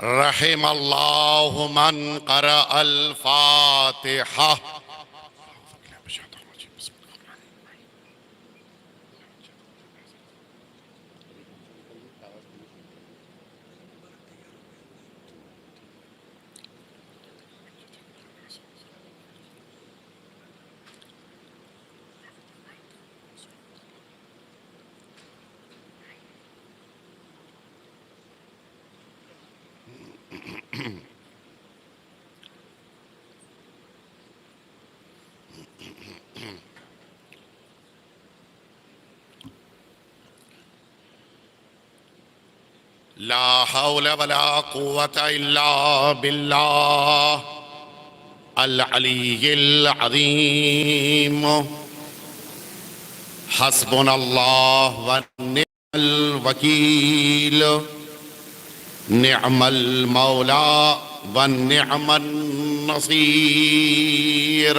रहिमल्लाहु मन क़रा अल फातिहा। ला हौला वला कुव्वता इल्ला बिल्लाह अल अलीय्यिल अज़ीम। हस्बुनल्लाह व निअमल वकील। निअमल मौला व निअमन नसीर।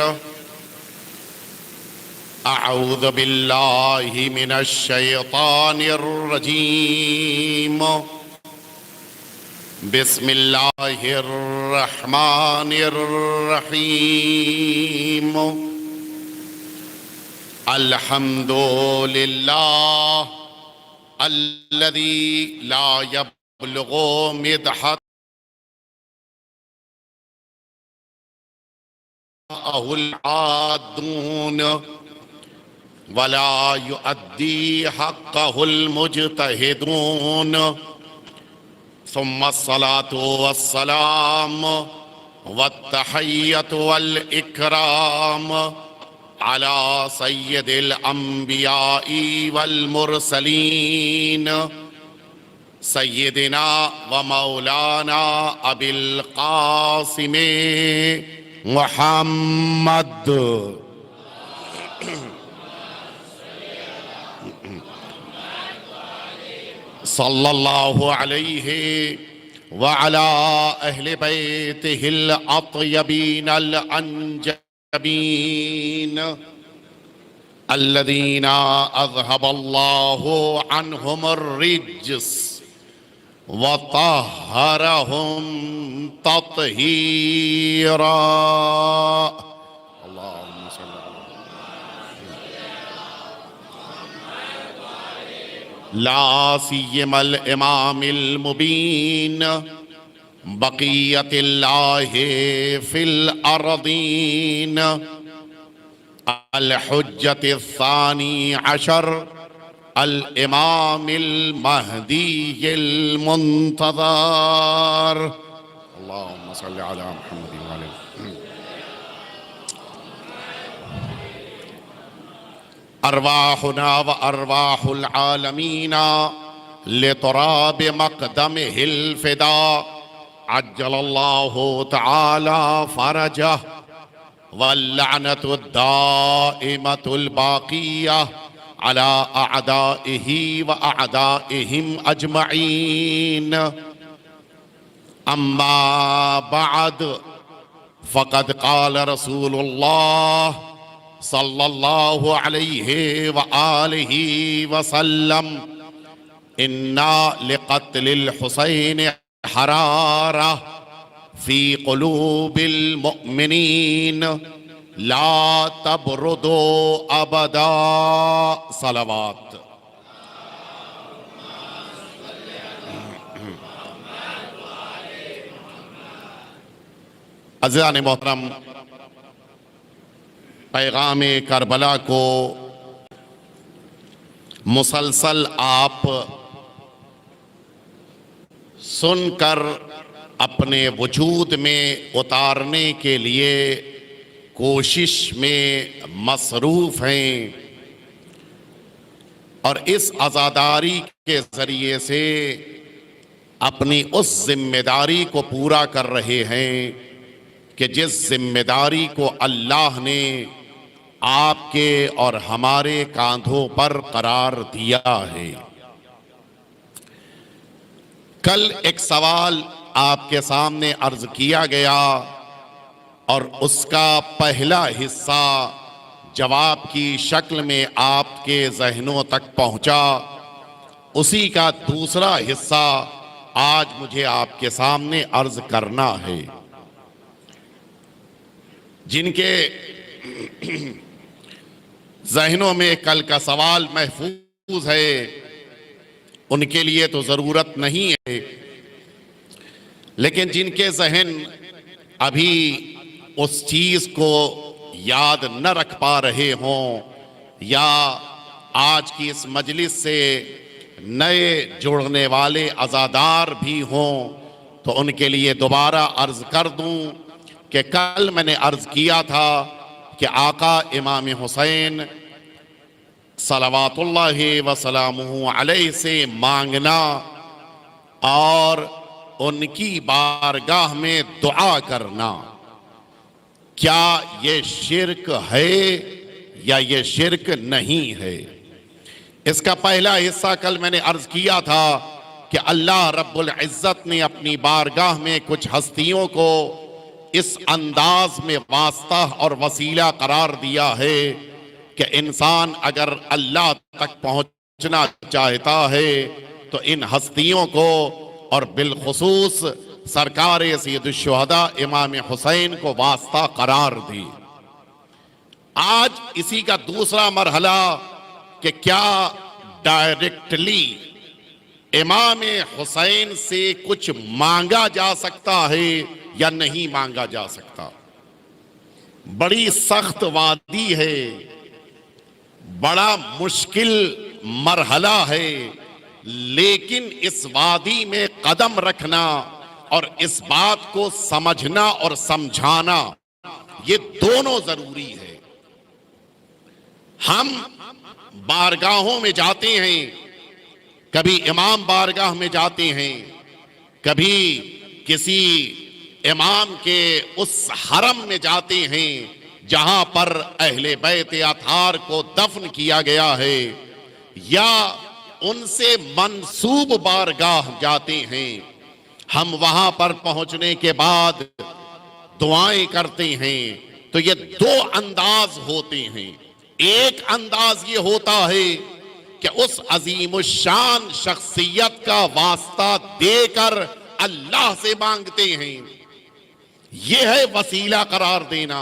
अऊज़ु बिल्लाहि मिनश शैतानिर रजीम। बिस्मिल्लाहिर रहमानिर रहीम। अल्हम्दुलिल्लाह अल्लज़ी ला यब्लुगु मिदहतहुल आदून वला युअद्दी हक़्क़हुल मुज्तहिदून। सुम्मस्सलातु वस्सलाम वत्तहिय्यतु वल इकराम अला सय्यदिल अंबियाई वल मुरसलीन सय्यदिना व मौलाना अबिल कासिम मुहम्मद सल्लल्लाहु अलैहि व अला अहले बैतिहिल अत्यबीनल अंजबीन अल्लज़ीना अज़हबल्लाहु अन्हुमुर रिज्स व तह्हरहुम तत्हीरा। ला सिय्यमल इमामिल मुबीन बक़ियतिल्लाहि फिल अर्दीन अल हुज्जतिस्सानी अशर अल इमामिल महदीयिल मुंतज़र। अल्लाहुम्मा सल्लि अला मुहम्मद व अला अरवाहुना व अरवाहुल आलमीना लितराब मक़दमिहिल फ़िदा अज्जलल्लाहु तआला फ़रजह वल्लअनतु दाइमतुल बाक़िया अला अअदाइहि व अअदाइहिम अजमईन। अम्मा बअद फ़क़द क़ाल रसूलुल्लाह सल्लल्लाहु अलैहि व आलिहि वसल्लम इन्ना लिक़त्लिल हुसैन हरारा फ़ी क़ुलूबिल मुअमिनीन ला तबरुदु अबदा। सलावत। अज़ीज़ान मोहतरम, पैगाम करबला को मुसलसल आप सुनकर अपने वजूद में उतारने के लिए कोशिश में मसरूफ़ हैं और इस आज़ादारी के ज़रिए से अपनी उस जिम्मेदारी को पूरा कर रहे हैं कि जिस जिम्मेदारी को अल्लाह ने आपके और हमारे कांधों पर करार दिया है। कल एक सवाल आपके सामने अर्ज किया गया और उसका पहला हिस्सा जवाब की शक्ल में आपके ज़हनों तक पहुंचा। उसी का दूसरा हिस्सा आज मुझे आपके सामने अर्ज करना है। जिनके जहनों में कल का सवाल महफूज है, उनके लिए तो जरूरत नहीं है, लेकिन जिनके जहन अभी उस चीज को याद न रख पा रहे हों या आज की इस मजलिस से नए जुड़ने वाले अज़ादार भी हों, तो उनके लिए दोबारा अर्ज कर दूं कि कल मैंने अर्ज किया था कि आका इमाम हुसैन सलवातुल्लाहि व सलामुहु अलैहि से मांगना और उनकी बारगाह में दुआ करना, क्या ये शिर्क है या ये शिर्क नहीं है? इसका पहला हिस्सा कल मैंने अर्ज किया था कि अल्लाह रब्बुल इज्जत ने अपनी बारगाह में कुछ हस्तियों को इस अंदाज में वास्ता और वसीला करार दिया है कि इंसान अगर अल्लाह तक पहुंचना चाहता है तो इन हस्तियों को और बिलखुसूस सरकार सैयदुश्शुहदा इमाम हुसैन को वास्ता करार दी। आज इसी का दूसरा मरहला कि क्या डायरेक्टली इमाम हुसैन से कुछ मांगा जा सकता है या नहीं मांगा जा सकता। बड़ी सख्त वादी है, बड़ा मुश्किल मरहला है, लेकिन इस वादी में कदम रखना और इस बात को समझना और समझाना, ये दोनों जरूरी है। हम बारगाहों में जाते हैं, कभी इमाम बारगाह में जाते हैं, कभी किसी इमाम के उस हरम में जाते हैं जहां पर अहले बैत अतार को दफन किया गया है, या उनसे मंसूब बारगाह जाते हैं। हम वहां पर पहुंचने के बाद दुआएं करते हैं। तो ये दो अंदाज होते हैं। एक अंदाज ये होता है कि उस अजीमुशान शख्सियत का वास्ता देकर अल्लाह से मांगते हैं, यह है वसीला करार देना,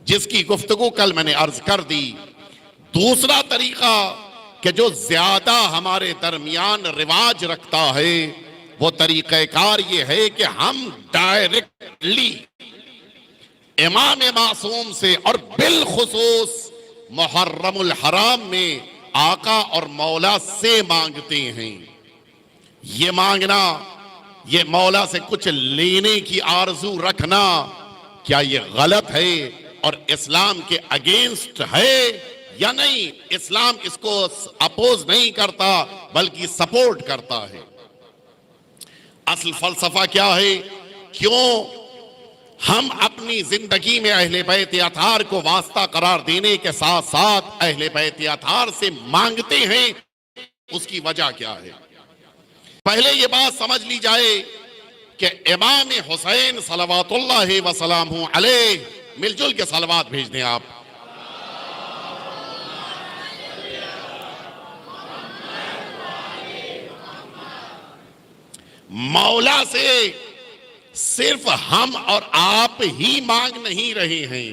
जिसकी गुफ्तगू कल मैंने अर्ज कर दी। दूसरा तरीका कि जो ज्यादा हमारे दरमियान रिवाज रखता है, वो तरीक़ेकार ये है कि हम डायरेक्टली इमाम मासूम से और बिलखुसूस मुहर्रमुल हराम में आका और मौला से मांगते हैं। ये मांगना, ये मौला से कुछ लेने की आरजू रखना, क्या ये गलत है और इस्लाम के अगेंस्ट है या नहीं? इस्लाम इसको अपोज नहीं करता बल्कि सपोर्ट करता है। असल फलसफा क्या है? क्यों हम अपनी जिंदगी में अहले बैत अतार को वास्ता करार देने के साथ साथ अहले बैत अतार से मांगते हैं, उसकी वजह क्या है? पहले ये बात समझ ली जाए कि इमाम हुसैन सलवातुल्लाहि व सलामुहु अलैहि, मिलजुल के सलवात भेज दें आप। मौला से सिर्फ हम और आप ही मांग नहीं रहे हैं।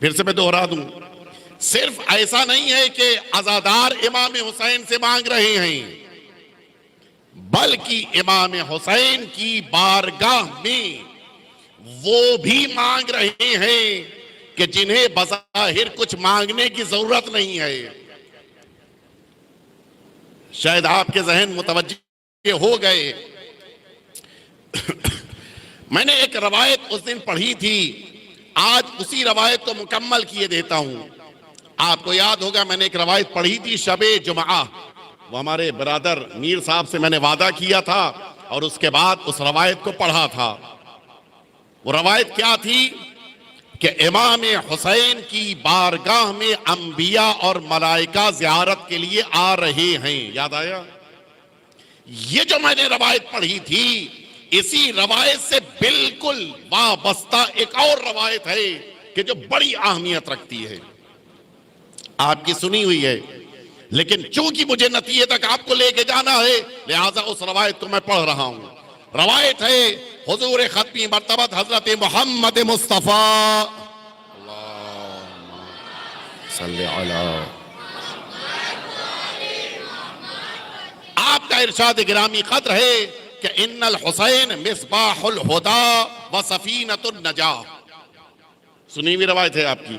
फिर से मैं दोहरा दूं, सिर्फ ऐसा नहीं है कि अज़ादार इमाम हुसैन से मांग रहे हैं, बल्कि इमाम हुसैन की बारगाह में वो भी मांग रहे हैं कि जिन्हें बज़ाहिर कुछ मांगने की जरूरत नहीं है। शायद आपके जहन मुतवज्जे हो गए। मैंने एक रवायत उस दिन पढ़ी थी, आज उसी रवायत को मुकम्मल किए देता हूं। आपको याद होगा मैंने एक रवायत पढ़ी थी शबे जुमा, वो हमारे ब्रदर मीर साहब से मैंने वादा किया था और उसके बाद उस रवायत को पढ़ा था। वो रवायत क्या थी कि इमाम हुसैन की बारगाह में अंबिया और मलाइका ज़ियारत के लिए आ रहे हैं। याद आया? ये जो मैंने रवायत पढ़ी थी, इसी रवायत से बिल्कुल वाबस्ता एक और रवायत है कि जो बड़ी अहमियत रखती है, आपकी सुनी हुई है। लेकिन चूंकि मुझे नतीजे तक आपको लेके जाना है, लिहाजा उस रवायत को मैं पढ़ रहा हूं। रवायत है हुजूर खत्मी मर्तबत हजरत मोहम्मद मुस्तफा सल्ली अला, आपका इरशाद गिरामी कद्र है कि इन्नल हुसैन मिसबाहुल हुदा व सफीनतुन नजाह। सुनी हुई रवायत है आपकी।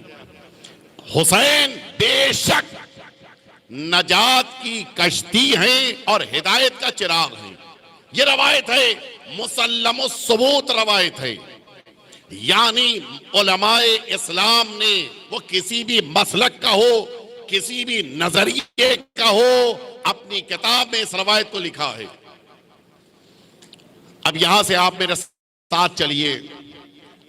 हुसैन बेशक नजात की कश्ती है और हिदायत का चिराग है। ये रवायत है, मुसल्लमुस सबूत रवायत है। यानी उलमाए इस्लाम ने, वो किसी भी मसलक का हो, किसी भी नजरिए का हो, अपनी किताब में इस रवायत को लिखा है। अब यहां से आप मेरे साथ चलिए।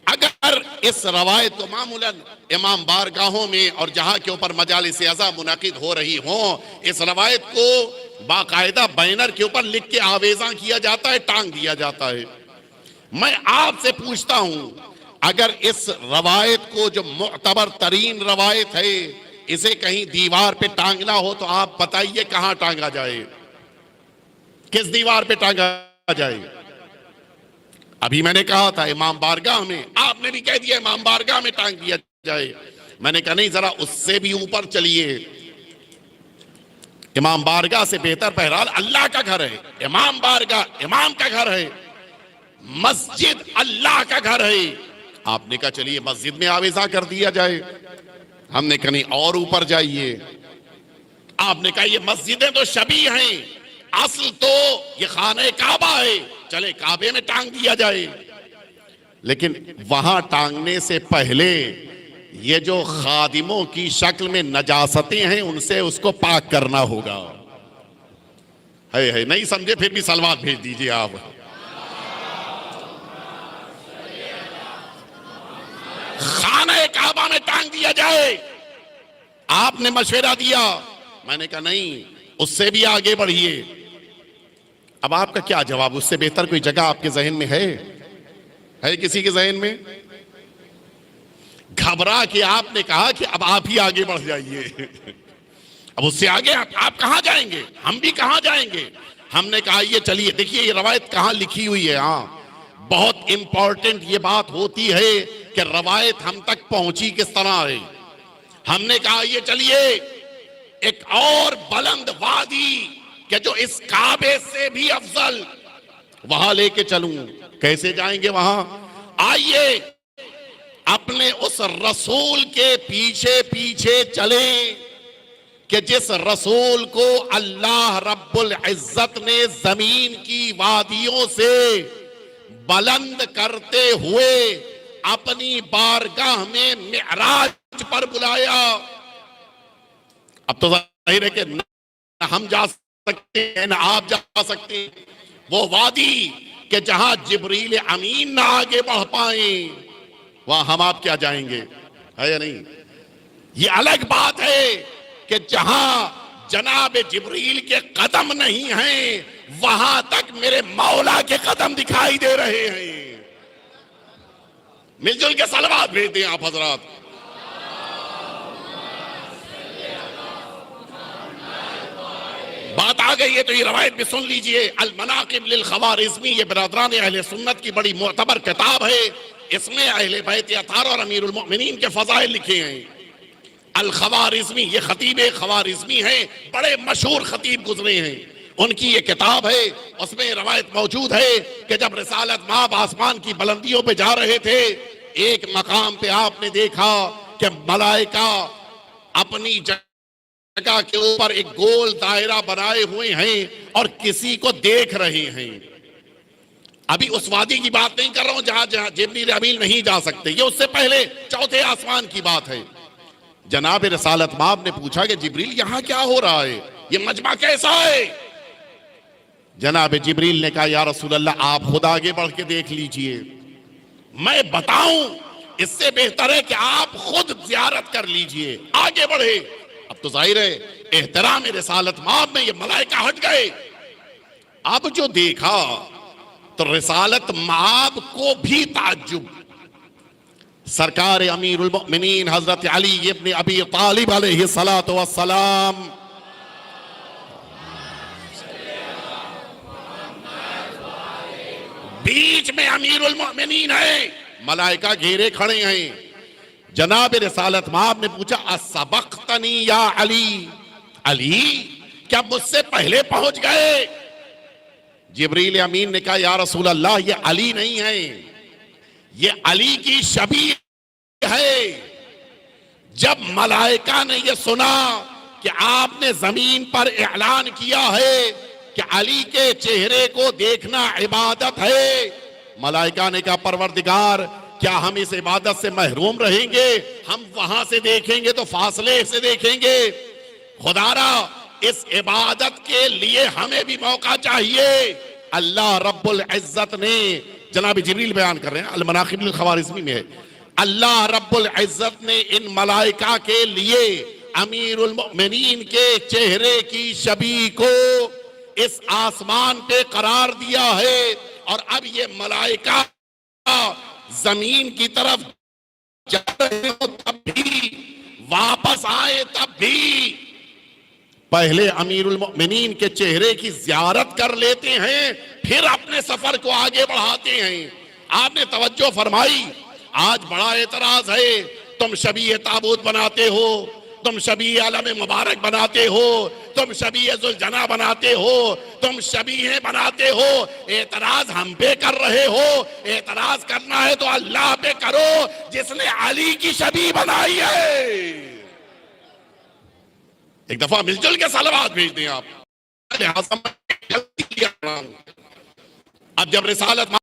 अगर इस रवायत को मामूलन इमाम बारगाहों में और जहां के ऊपर मजालिस अज़ा मुनाकिद हो रही हो, इस रवायत को बाकायदा बैनर के ऊपर लिख के आवेजा किया जाता है, टांग दिया जाता है। मैं आपसे पूछता हूं, अगर इस रवायत को, जो मुअतबर तरीन रवायत है, इसे कहीं दीवार पे टांगना हो तो आप बताइए कहां टांगा जाए, किस दीवार पे टांगा जाए? अभी मैंने कहा था इमाम बारगाह में, आपने भी कह दिया इमाम बारगाह में टांग दिया जाए। मैंने कहा नहीं, जरा उससे भी ऊपर चलिए। इमाम बारगाह से बेहतर बहरहाल अल्लाह का घर है। इमाम बारगाह इमाम का घर है, मस्जिद अल्लाह का घर है। आपने कहा चलिए मस्जिद में आवेजा कर दिया जाए। हमने कहा नहीं, और ऊपर जाइए। आपने कहा ये मस्जिदें तो शबी हैं, असल तो ये खाने काबा है, चले काबे में टांग दिया जाए। लेकिन वहां टांगने से पहले ये जो खादिमों की शक्ल में नजासतें हैं, उनसे उसको पाक करना होगा। है नहीं समझे, फिर भी सलवात भेज दीजिए आप। खाने काबा में टांग दिया जाए, आपने मशवरा दिया। मैंने कहा नहीं, उससे भी आगे बढ़िए। अब आपका क्या जवाब? उससे बेहतर कोई जगह आपके जहन में है किसी के जहन में? घबरा के आपने कहा कि अब आप ही आगे बढ़ जाइए। अब उससे आगे आप कहां जाएंगे, हम भी कहां जाएंगे? हमने कहा ये चलिए, देखिए ये रवायत कहां लिखी हुई है। हाँ, बहुत इंपॉर्टेंट ये बात होती है कि रवायत हम तक पहुंची किस तरह है। हमने कहा ये चलिए एक और बुलंद वादी कि जो इस काबे से भी अफजल, वहां लेके चलूं। कैसे जाएंगे वहां? आइए अपने उस रसूल के पीछे पीछे चलें कि जिस रसूल को अल्लाह रब्बुल इज्जत ने जमीन की वादियों से बुलंद करते हुए अपनी बारगाह में मिअराज पर बुलाया। अब तो जाहिर है कि न हम जा सकते हैं, न आप जा सकते हैं। वो वादी कि जहां जिब्रील अमीन ना आगे बढ़ पाए, वहां हम आप क्या जाएंगे? है या नहीं? ये अलग बात है कि जहां जनाब जिब्रील के कदम नहीं हैं, वहां तक मेरे मौला के कदम दिखाई दे रहे हैं। मिलजुल के सलवात भेज दें आप हजरात। बात आ गई है तो ये रवायत भी सुन लीजिए। अल मनाकिब लिल खवारिज़मी, ये बिरादरान अहले सुन्नत की बड़ी मोतबर किताब है। इसमें अहले बैत अतार और अमीरुल मोमिनीन के फज़ाइल लिखे हैं। अल खवारिज़मी, ये खतीब खवारिज़मी हैं, बड़े मशहूर खतीब गुजरे हैं। उनकी ये किताब है, उसमें रवायत मौजूद है कि जब रिसालत माब आसमान की बुलंदियों पे जा रहे थे, एक मकाम पे आपने देखा कि मलाइका अपनी जगह के ऊपर एक गोल दायरा बनाए हुए हैं और किसी को देख रहे हैं। अभी उस वादी की बात नहीं कर रहा हूं जहां जिब्रील अमीन नहीं जा सकते, ये उससे पहले चौथे आसमान की बात है। जनाब रिसालत माब ने पूछा कि जिब्रील यहां क्या हो रहा है, ये मजमा कैसा है? जनाब जिब्रील ने कहा या रसूल अल्लाह, आप खुद आगे बढ़ के देख लीजिए, मैं बताऊं इससे बेहतर है कि आप खुद जियारत कर लीजिए, आगे बढ़े। अब तो जाहिर है एहतराम रिसालत माब में ये मलाइका हट गए। अब जो देखा तो रिसालत माब को भी ताज्जुब। सरकार अमीरुल मोमिनीन हजरत अली इब्न अबी तालिब अलैहिस्सलातु वस्सलाम बीच में अमीरुल मोमिनीन है, मलाइका घेरे खड़े हैं। जनाब रिसालत माब ने पूछा, असबक्तनी या अली, अली क्या मुझसे पहले पहुंच गए? जिब्रील अमीन ने कहा, या रसूल अल्लाह, ये अली नहीं है, ये अली की शबीह है। जब मलाइका ने यह सुना कि आपने जमीन पर ऐलान किया है कि अली के चेहरे को देखना इबादत है, मलाइका ने कहा, परवरदिगार, क्या हम इस इबादत से महरूम रहेंगे? हम वहां से देखेंगे तो फासले से देखेंगे। खुदारा, इस इबादत के लिए हमें भी मौका चाहिए। अल्लाह रब्बुल इज्जत ने, जनाब जिब्रील बयान कर रहे हैं, अल-मनाक़िबुल ख़वारिज़मी में है, अल्लाह रब्बुल इज्जत ने इन मलाइका के लिए अमीरुल मोमिनीन के चेहरे की शबीह को इस आसमान पे करार दिया है। और अब ये मलाइका जमीन की तरफ जा रहे हो तब भी, वापस आए तब भी, पहले अमीरुल मोमिनीन के चेहरे की ज़ियारत कर लेते हैं, फिर अपने सफर को आगे बढ़ाते हैं। आपने तवज्जो फरमाई, आज बड़ा एतराज है, तुम शबीह ताबूत बनाते हो, तुम शबीह आलम मुबारक बनाते हो, तुम शबीह जुलजना बनाते हो, तुम शबीह बनाते हो। एतराज हम पे कर रहे हो, एतराज करना है तो अल्लाह पे करो जिसने अली की शबीह बनाई है। एक दफा मिलजुल के सलावत भेज दें आप। अब जब रिसालत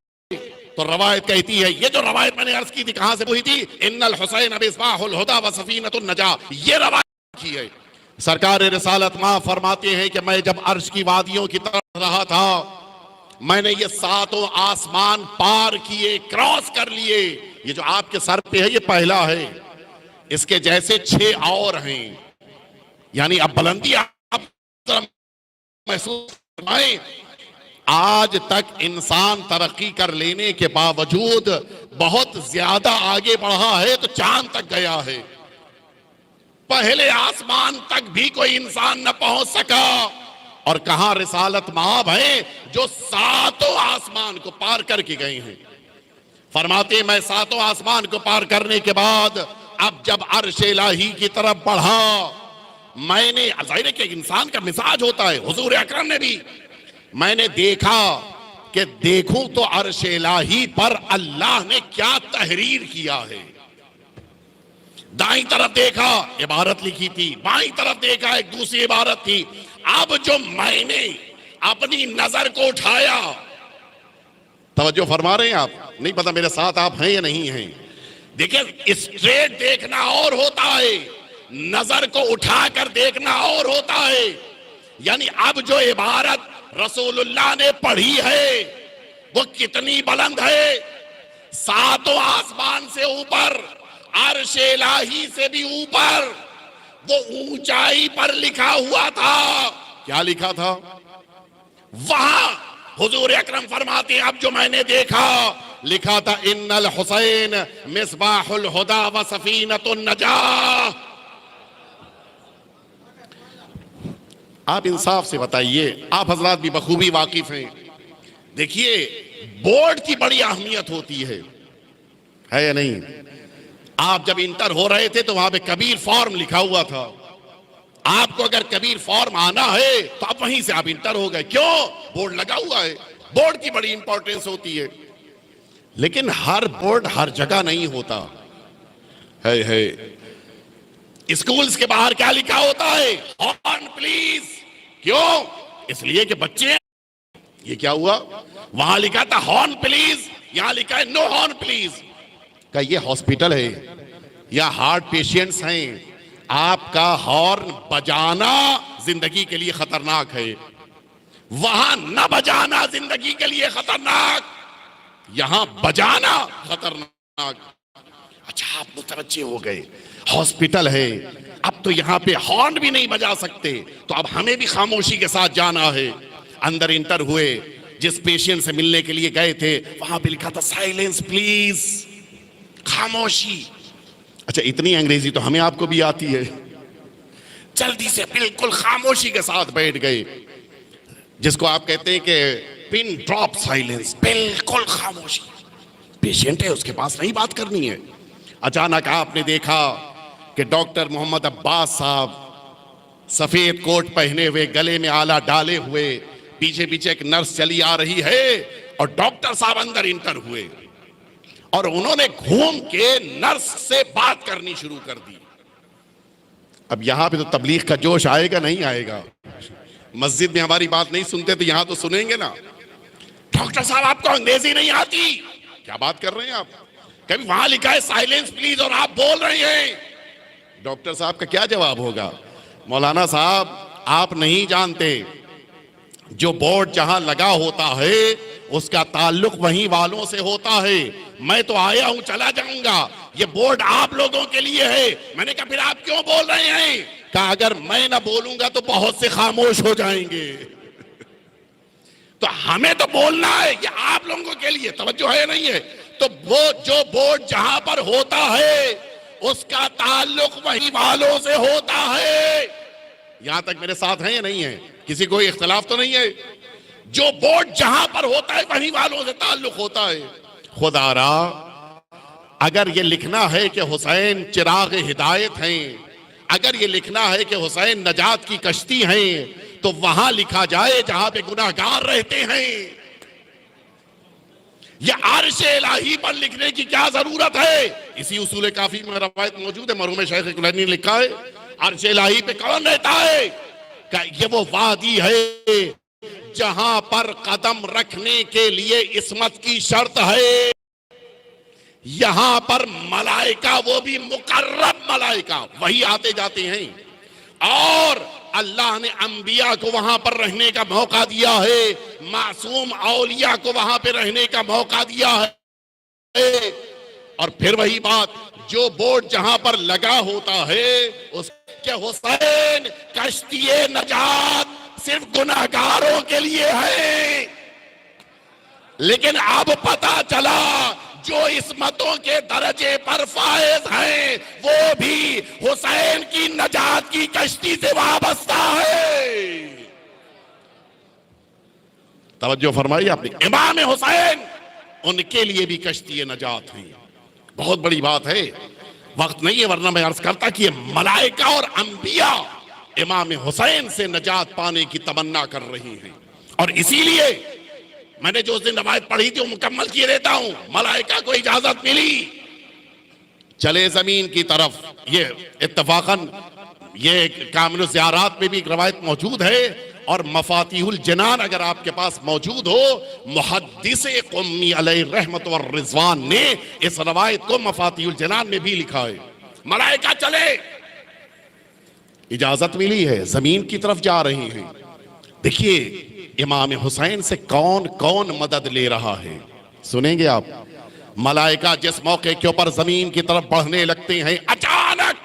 तो रवायत कहती है, ये जो रवायत मैंने अर्ज की थी कहां से हुई थी, इन्नल हुसैन मिस्बाहुल हुदा व सफीनतुन नजा, ये रवायत की है। सरकार रिसालत मां फरमाते हैं कि मैं जब अर्श की वादियों की तरफ रहा था, मैंने ये सातों आसमान पार किए, क्रॉस कर लिए। ये जो आपके सर पे है ये पहला है, इसके जैसे 6 और हैं, यानी अब बुलंदी आप महसूस करवाएं। आज तक इंसान तरक्की कर लेने के बावजूद बहुत ज्यादा आगे बढ़ा है तो चांद तक गया है, पहले आसमान तक भी कोई इंसान न पहुंच सका। और कहां रिसालत माब है जो सातों आसमान को पार करके गए हैं। फरमाते मैं सातों आसमान को पार करने के बाद अब जब अर्श इलाही की तरफ बढ़ा, मैंने, जाहिर है कि इंसान का मिजाज होता है, हुजूर अकरम ने भी, मैंने देखा कि देखूं तो अर्श इलाही पर अल्लाह ने क्या तहरीर किया है। दाईं तरफ देखा इबारत लिखी थी, बाईं तरफ देखा एक दूसरी इबारत थी। अब जो मैंने अपनी नजर को उठाया, तवज्जो फरमा रहे हैं आप? नहीं पता मेरे साथ आप हैं या नहीं हैं। देखिए, स्ट्रेट देखना और होता है, नजर को उठाकर देखना और होता है। यानी अब जो इबारत रसूलुल्लाह ने पढ़ी है वो कितनी बुलंद है, सातों आसमान से ऊपर, अर्श इलाही से भी ऊपर, वो ऊंचाई पर लिखा हुआ था। क्या लिखा था वहां? हुजूर अकरम फरमाते अब जो मैंने देखा, लिखा था इन्नल हुसैन मिस्बाहुल हुदा व सफीनतुन नजाह। आप इंसाफ से बताइए, आप हजरात भी बखूबी वाकिफ हैं। देखिए, बोर्ड की बड़ी अहमियत होती है या नहीं? आप जब इंटर हो रहे थे तो वहां पे कबीर फॉर्म लिखा हुआ था। आपको अगर कबीर फॉर्म आना है तो आप वहीं से आप इंटर हो गए। क्यों? बोर्ड लगा हुआ है। बोर्ड की बड़ी इंपॉर्टेंस होती है। लेकिन हर बोर्ड हर जगह नहीं होता है। स्कूल्स के बाहर क्या लिखा होता है? Horn please. क्यों? इसलिए कि बच्चे, ये क्या हुआ, वहां लिखा था हॉर्न प्लीज, यहां लिखा है नो हॉर्न प्लीज। क्या ये हॉस्पिटल है या हार्ट पेशेंट्स हैं? आपका हॉर्न बजाना जिंदगी के लिए खतरनाक है, वहां न बजाना जिंदगी के लिए खतरनाक, यहां बजाना खतरनाक। अच्छा, आप मुतवज्जे हो गए, हॉस्पिटल है, अब तो यहां पे हॉर्न भी नहीं बजा सकते, तो अब हमें भी खामोशी के साथ जाना है। अंदर इंटर हुए, जिस पेशेंट से मिलने के लिए गए थे वहां पे लिखा था साइलेंस प्लीज, खामोशी। अच्छा, इतनी अंग्रेजी तो हमें आपको भी आती है। जल्दी से बिल्कुल खामोशी के साथ बैठ गए, जिसको आप कहते हैं कि पिन ड्रॉप साइलेंस, बिल्कुल खामोशी। पेशेंट है, उसके पास नहीं बात करनी है। अचानक आपने देखा कि डॉक्टर मोहम्मद अब्बास साहब सफेद कोट पहने हुए, गले में आला डाले हुए, पीछे पीछे एक नर्स चली आ रही है और डॉक्टर साहब अंदर इंटर हुए और उन्होंने घूम के नर्स से बात करनी शुरू कर दी। अब यहां पे तो तबलीग का जोश आएगा नहीं आएगा? मस्जिद में हमारी बात नहीं सुनते तो यहां तो सुनेंगे ना। डॉक्टर साहब आपको अंग्रेजी नहीं आती? क्या बात कर रहे हैं आप? कभी वहां लिखा है साइलेंस प्लीज और आप बोल रहे हैं। डॉक्टर साहब का क्या जवाब होगा? मौलाना साहब आप नहीं जानते, जो बोर्ड जहां लगा होता है उसका ताल्लुक वहीं वालों से होता है। मैं तो आया हूं, चला जाऊंगा, ये बोर्ड आप लोगों के लिए है। मैंने कहा फिर आप क्यों बोल रहे हैं? कहा अगर मैं ना बोलूंगा तो बहुत से खामोश हो जाएंगे। तो हमें तो बोलना है, ये आप लोगों के लिए। तवज्जो है नहीं है? तो वो जो बोर्ड जहां पर होता है उसका ताल्लुक वहीं वालों से होता है। यहां तक मेरे साथ हैं या नहीं है? किसी कोई इख्तिलाफ तो नहीं है? जो बोर्ड जहां पर होता है वहीं वालों से ताल्लुक होता है। खुदारा अगर ये लिखना है कि हुसैन चिराग हिदायत हैं, अगर ये लिखना है कि हुसैन नजात की कश्ती हैं, तो वहां लिखा जाए जहां पे गुनाहगार रहते हैं। ये आरशे इलाही पर लिखने की क्या जरूरत है? इसी उसूल काफी में रवायत मौजूद है, मरहूम शेख कुलैनी ने लिखा है आरशे इलाही पे कौन रहता है? ये वो वादी है जहां पर कदम रखने के लिए इस्मत की शर्त है। यहां पर मलाइका, वो भी मुकर्रब मलाइका, वही आते जाते हैं। और अल्लाह ने अंबिया को वहां पर रहने का मौका दिया है, मासूम औलिया को वहां पर रहने का मौका दिया है। और फिर वही बात, जो बोर्ड जहां पर लगा होता है उसके हुसैन कश्ती नजात सिर्फ गुनाहगारों के लिए है। लेकिन अब पता चला जो इस्मतों के दर्जे पर फायज हैं वो भी हुसैन की नजात की कश्ती से वाबस्ता है। तवज्जो फरमाई आपने? इमाम हुसैन उनके लिए भी कश्ती नजात है। बहुत बड़ी बात है, वक्त नहीं है वरना मैं अर्ज करता कि ये मलाइका और अंबिया इमाम हुसैन से नजात पाने की तमन्ना कर रही हैं। और इसीलिए मैंने जो उस दिन रवायत पढ़ी थी वो मुकम्मल किए देता हूं। मलाइका को इजाजत मिली, चले जमीन की तरफ। ये इत्तफाकन ये कामिल ज़ियारात में भी एक रवायत मौजूद है और मफातिहुल जनान अगर आपके पास मौजूद हो, मुहद्दिस क़ुम्मी अलैहि रहमत व रिज़वान ने इस रवायत को मफातिहुल जनान में भी लिखा है। मलाइका चले, इजाजत मिली है, जमीन की तरफ जा रही हैं। देखिए इमाम हुसैन से कौन कौन मदद ले रहा है, सुनेंगे आप। मलाइका जिस मौके के ऊपर जमीन की तरफ बढ़ने लगते हैं, अचानक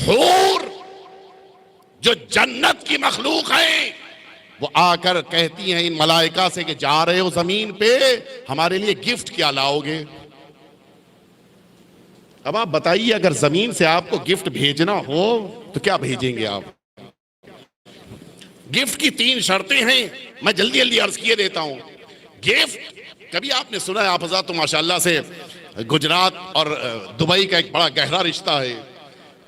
हूर जो जन्नत की मखलूक है वो आकर कहती हैं इन मलाइका से कि जा रहे हो जमीन पे, हमारे लिए गिफ्ट क्या लाओगे? अब आप बताइए, अगर जमीन से आपको गिफ्ट भेजना हो तो क्या भेजेंगे आप? गिफ्ट की 3 शर्तें हैं, मैं जल्दी जल्दी अर्ज किए देता हूं। गिफ्ट, कभी आपने सुना है, आप हज़रात तो माशाल्लाह से गुजरात और दुबई का एक बड़ा गहरा रिश्ता है।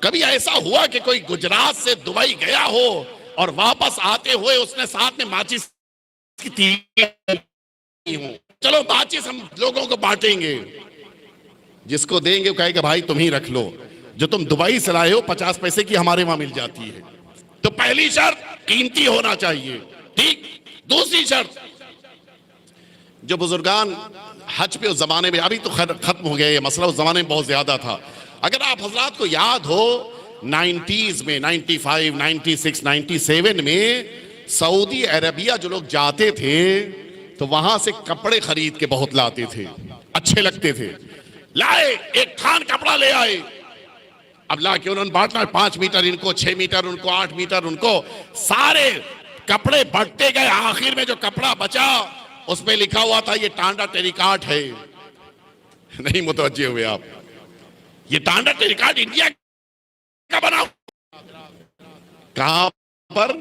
कभी ऐसा हुआ कि कोई गुजरात से दुबई गया हो और वापस आते हुए उसने साथ में माचिस की तीली हो? चलो माचिस हम लोगों को बांटेंगे, जिसको देंगे वो कहेगा भाई तुम ही रख लो, जो तुम दुबई से लाए हो 50 पैसे की हमारे वहां मिल जाती है। तो पहली शर्त कीमती होना चाहिए, ठीक। दूसरी शर्त, जो बुजुर्गान हज पे उस जमाने में, अभी तो खत्म हो गया ये मसला, उस जमाने में बहुत ज्यादा था। अगर आप हजरात को याद हो 90s में, 95, 96, 97 में सऊदी अरबिया जो लोग जाते थे तो वहां से कपड़े खरीद के बहुत लाते थे, अच्छे लगते थे। लाए, एक खान कपड़ा ले आए, अब ला के उन्होंने बांटना, 5 मीटर इनको, 6 मीटर उनको, 8 मीटर उनको, सारे कपड़े बढ़ते गए। आखिर में जो कपड़ा बचा उसमें लिखा हुआ था ये टांडा टेरिकाट है। नहीं मुतवज्जे हुए आप? ये टांडा टेरिकाट इंडिया का बना, कहां पर?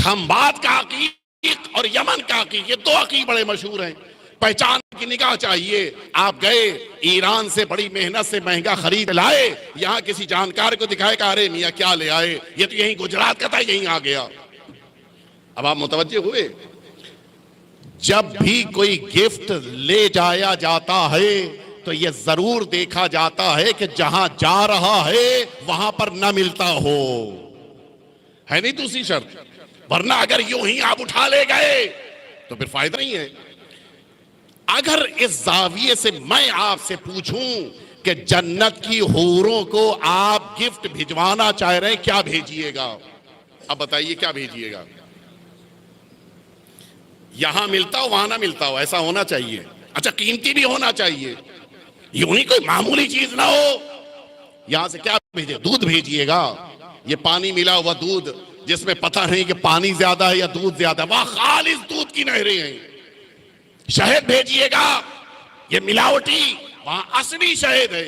खंबात का अकीक और यमन का अकीक, ये दो अकीक बड़े मशहूर हैं। पहचान की निगाह चाहिए। आप गए ईरान से बड़ी मेहनत से महंगा खरीद लाए, यहां किसी जानकार को दिखाए कि अरे मियां क्या ले आए, ये तो यहीं गुजरात का था, यहीं आ गया। अब आप मुतवज्जे हुए। जब भी कोई गिफ्ट ले जाया जाता है तो यह जरूर देखा जाता है कि जहां जा रहा है वहां पर न मिलता हो, है नहीं दूसरी शर्त। वरना अगर यूं ही आप उठा ले गए तो फिर फायदा नहीं है। अगर इस जाविये से मैं आपसे पूछूं कि जन्नत की हूरों को आप गिफ्ट भिजवाना चाह रहे हैं, क्या भेजिएगा? अब बताइए क्या भेजिएगा? यहां मिलता हो वहां ना मिलता हो, ऐसा होना चाहिए। अच्छा, कीमती भी होना चाहिए, यूं ही कोई मामूली चीज ना हो। यहां से क्या भेजिए? दूध भेजिएगा। ये पानी मिला हुआ दूध जिसमें पता नहीं कि पानी ज्यादा है या दूध ज्यादा, वहां खालिस दूध की नहरें हैं। शहद भेजिएगा, ये मिलावटी, वहां असली शहद है।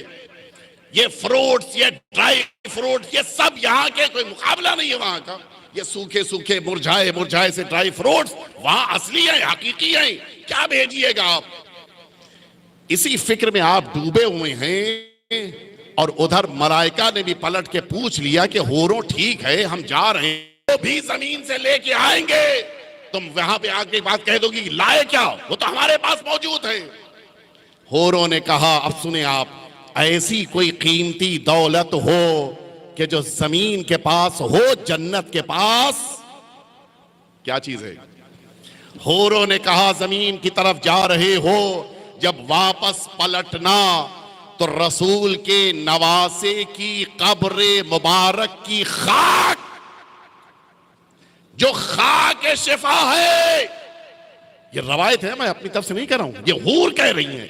ये फ्रूट्स, ये ड्राई फ्रूट्स, ये सब यहाँ के कोई मुकाबला नहीं है वहां का। ये सूखे सूखे मुरझाए मुरझाए से ड्राई फ्रूट्स वहां असली है, हकीकी है। क्या भेजिएगा आप? इसी फिक्र में आप डूबे हुए हैं। और उधर मलाइका ने भी पलट के पूछ लिया कि होरो ठीक है, हम जा रहे हैं, वो भी जमीन से लेके आएंगे। तुम वहां पे आके बात कह दोगी लाए क्या, वो तो हमारे पास मौजूद है। होरों ने कहा, अब सुने आप, ऐसी कोई कीमती दौलत हो कि जो जमीन के पास हो, जन्नत के पास क्या चीज है? होरों ने कहा, जमीन की तरफ जा रहे हो, जब वापस पलटना तो रसूल के नवासे की कब्र मुबारक की खाक, जो खाक शिफा है, ये रवायत है, मैं अपनी तरफ से नहीं कह रहा हूं, ये हूर कह रही हैं,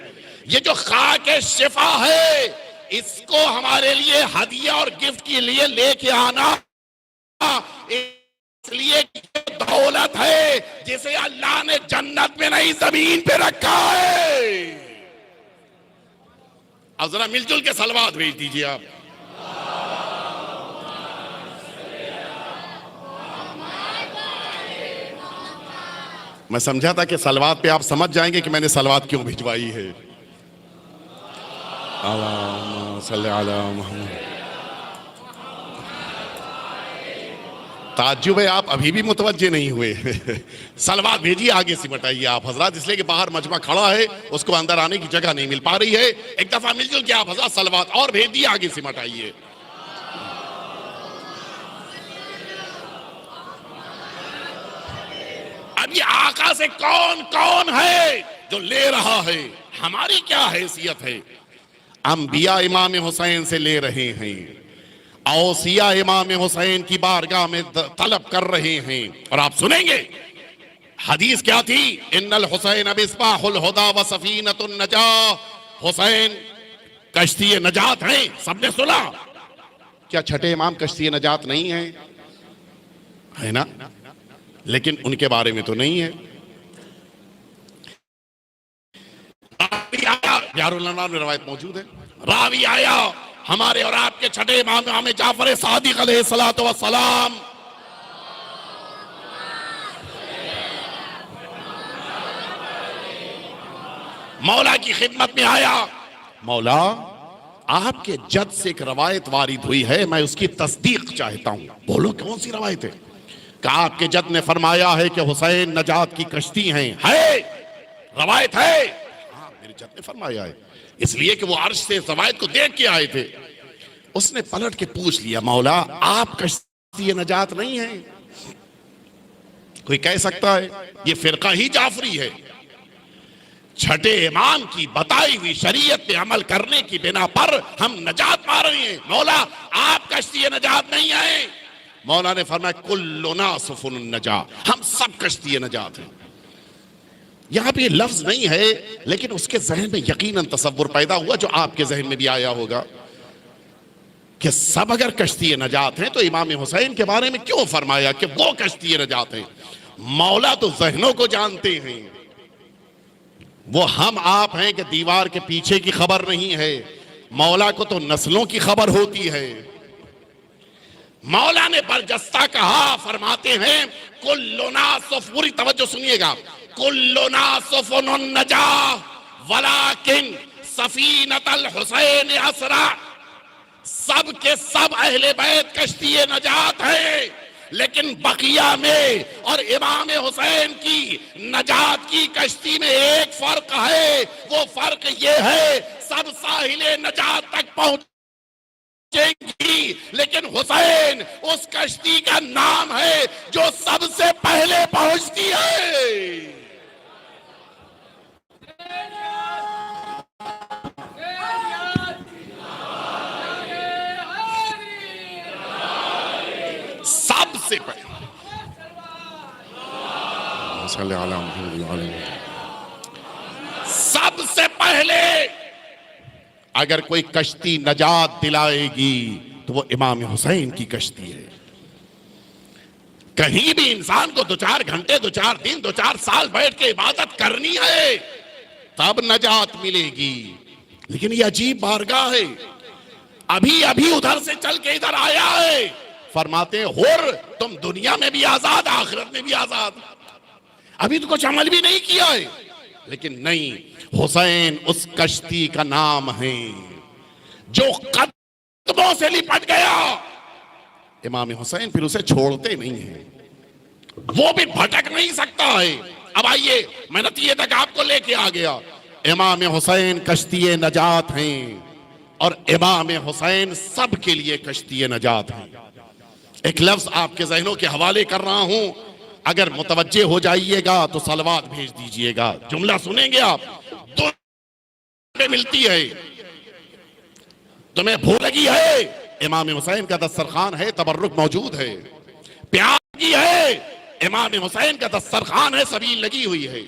ये जो खाक शिफा है, इसको हमारे लिए हदिया और गिफ्ट के लिए लेके आना, इसलिए दौलत है जिसे अल्लाह ने जन्नत में नहीं जमीन पे रखा है। अब जरा मिलजुल के सलवात भेज दीजिए आप। मैं समझा था कि सलवात पे आप समझ जाएंगे कि मैंने सलवात क्यों भिजवाई है। अल्लाहुम्मा सल्ली अला मुहम्मद। ताज्जुब है, आप अभी भी मुतवज्जे नहीं हुए। सलवात भेजिए, आगे से बटाइए आप हजरात, इसलिए कि बाहर मजमा खड़ा है, उसको अंदर आने की जगह नहीं मिल पा रही है। एक दफा मिलजुल के आप हजरात सलवात और भेज दिए, आगे से बटाइए। अब ये आका से कौन कौन है जो ले रहा है? हमारी क्या हैसियत है? अंबिया इमाम हुसैन से ले रहे हैं, औसिया इमाम हुसैन की बारगाह में तलब कर रहे हैं। और आप सुनेंगे हदीस क्या थी, इन्नल हुसैन मिस्बाहुल हुदा व सफीनतुन नजाह, हुसैन कश्ती नजात है। सबने सुना? क्या छठे इमाम कश्ती नजात नहीं है? है ना? लेकिन उनके बारे में तो नहीं है। यारुल्लाह में रवायत मौजूद है, रावी आया, हमारे और आपके छठे इमाम हमें जाफर सादिक अलैहिस्सलातु वस्सलाम मौला की खिदमत में आया। मौला, आपके जद से एक रवायत वारिद हुई है, मैं उसकी तस्दीक चाहता हूं। बोलो कौन सी रवायत है? कि आपके जद ने फरमाया है कि हुसैन नजात की कश्ती हैं। है रवायत है? हाँ, मेरे जद ने फरमाया है, इसलिए कि वो अर्श से रवायत को देख के आए थे। उसने पलट के पूछ लिया, मौला आप कश्ती नजात नहीं है? कोई कह सकता है ये फिरका ही जाफरी है। छठे इमाम की बताई हुई शरीयत पे अमल करने की बिना पर हम नजात पा रहे हैं। मौला आप कश्ती नजात नहीं है। मौला ने फरमाया कुल्लुना सुफुन नजा, हम सब कश्ती नजात हैं। यहां पे लफ्ज नहीं है, लेकिन उसके जहन में यकीनन तसव्वुर पैदा हुआ, जो आपके जहन में भी आया होगा कि सब अगर कश्ती नजात हैं तो इमाम हुसैन के बारे में क्यों फरमाया कि वो कश्ती नजात हैं? मौला तो जहनों को जानते हैं, वो हम आप हैं कि दीवार के पीछे की खबर नहीं है। मौला को तो नस्लों की खबर होती है। मौला ने बरजस्ता कहा, फरमाते हैं कुल्लु नास, पूरी तवज्जो सुनिएगा, कुल्लु नास नजा वलाकिन सफीनतल हुसैन असरा, सब के सब अहले बैत कश्ती नजात है, लेकिन बकिया में और इमाम हुसैन की नजात की कश्ती में एक फर्क है। वो फर्क ये है, सब साहिले नजात तक पहुंचेंगी, लेकिन हुसैन उस कश्ती का नाम है जो सबसे पहले पहुंचती है। सबसे पहले सबसे पहले अगर कोई कश्ती नजात दिलाएगी तो वो इमाम हुसैन की कश्ती है। कहीं भी इंसान को 2-4 घंटे, 2-4 दिन, 2-4 साल बैठ के इबादत करनी है तब नजात मिलेगी। लेकिन ये अजीब बारगाह है, अभी अभी उधर से चल के इधर आया है। फरमाते हुर तुम दुनिया में भी आजाद, आखिरत में भी आजाद। अभी तो कुछ अमल भी नहीं किया है, लेकिन नहीं, हुसैन उस कश्ती का नाम है जो कदमों से लिपट गया। इमाम हुसैन फिर उसे छोड़ते नहीं है, वो भी भटक नहीं सकता है। अब आइए, मैं नतीजे तक आपको लेके आ गया। इमाम हुसैन कश्ती नजात हैं और इमाम हुसैन सब के लिए कश्ती नजात हैं। एक लफ्ज आपके जहनों के हवाले कर रहा हूं, अगर मुतवज्जे हो जाइएगा तो सलवात भेज दीजिएगा। जुमला सुनेंगे आप, दो मिलती है, तुम्हें भूख लगी है, इमाम हुसैन का दस्तरखान है, तबर्रुक मौजूद है। प्यास लगी है, इमाम हुसैन का दस्तरखान है, सबील लगी हुई है।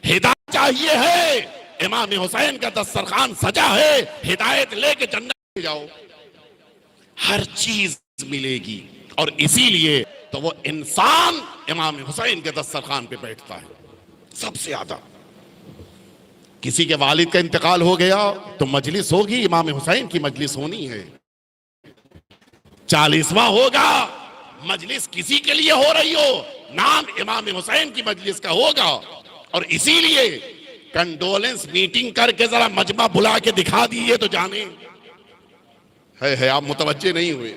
हिदायत चाहिए है, इमाम हुसैन का दस्तरखान सजा है, हिदायत लेके जन्नत में जाओ। हर चीज मिलेगी, और इसीलिए तो वो इंसान इमाम हुसैन के दस्तरखान पे बैठता है सबसे ज्यादा। किसी के वालिद का इंतकाल हो गया तो मजलिस होगी, इमाम हुसैन की मजलिस होनी है। 40वां होगा, मजलिस किसी के लिए हो रही हो, नाम इमाम हुसैन की मजलिस का होगा। और इसीलिए कंडोलेंस मीटिंग करके जरा मजमा बुला के दिखा दीजिए तो जाने है आप मुतवज्जे नहीं हुए।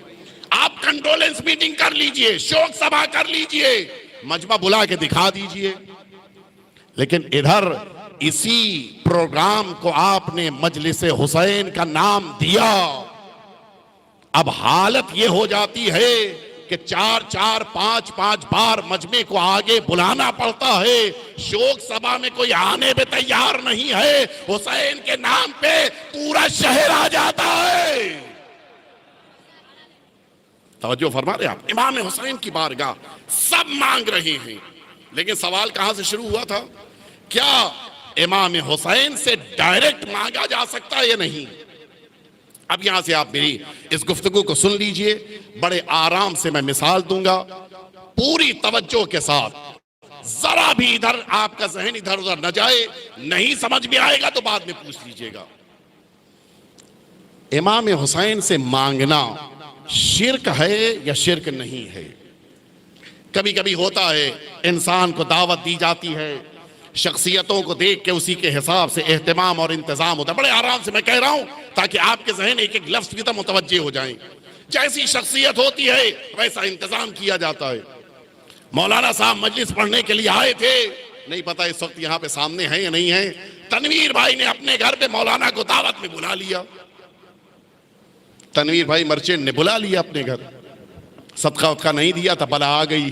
आप कंडोलेंस मीटिंग कर लीजिए, शोक सभा कर लीजिए, मजमा बुला के दिखा दीजिए। लेकिन इधर इसी प्रोग्राम को आपने मजलिस हुसैन का नाम दिया। अब हालत यह हो जाती है कि 4-4, 5-5 बार मजमे को आगे बुलाना पड़ता है। शोक सभा में कोई आने पे तैयार नहीं है, हुसैन के नाम पे पूरा शहर आ जाता है। तवज्जो फरमा रहे आप, इमाम हुसैन की बारगाह सब मांग रहे हैं। लेकिन सवाल कहां से शुरू हुआ था? क्या इमाम हुसैन से डायरेक्ट मांगा जा सकता है या नहीं? अब यहां से आप मेरी इस गुफ्तगू को सुन लीजिए, बड़े आराम से मैं मिसाल दूंगा, पूरी तवज्जो के साथ। जरा भी इधर आपका जहन इधर उधर न जाए, नहीं समझ में आएगा तो बाद में पूछ लीजिएगा। इमाम हुसैन से मांगना शिर्क है या शिर्क नहीं है? कभी कभी होता है, इंसान को दावत दी जाती है, शख्सियतों को देख के उसी के हिसाब से एहतमाम और इंतजाम होता है। बड़े आराम से मैं कह रहा हूं ताकि आपके जहन एक एक लफ्ज की तरफ मुतवज्जे हो जाएं। जैसी शख्सियत होती है वैसा इंतजाम किया जाता है। मौलाना साहब मजलिस पढ़ने के लिए आए थे, नहीं पता इस वक्त यहां पे सामने है या नहीं है, तनवीर भाई ने अपने घर पे मौलाना को दावत में बुला लिया। तनवीर भाई मर्चेंट ने बुला लिया अपने घर, सदका वदका नहीं दिया था, बला आ गई।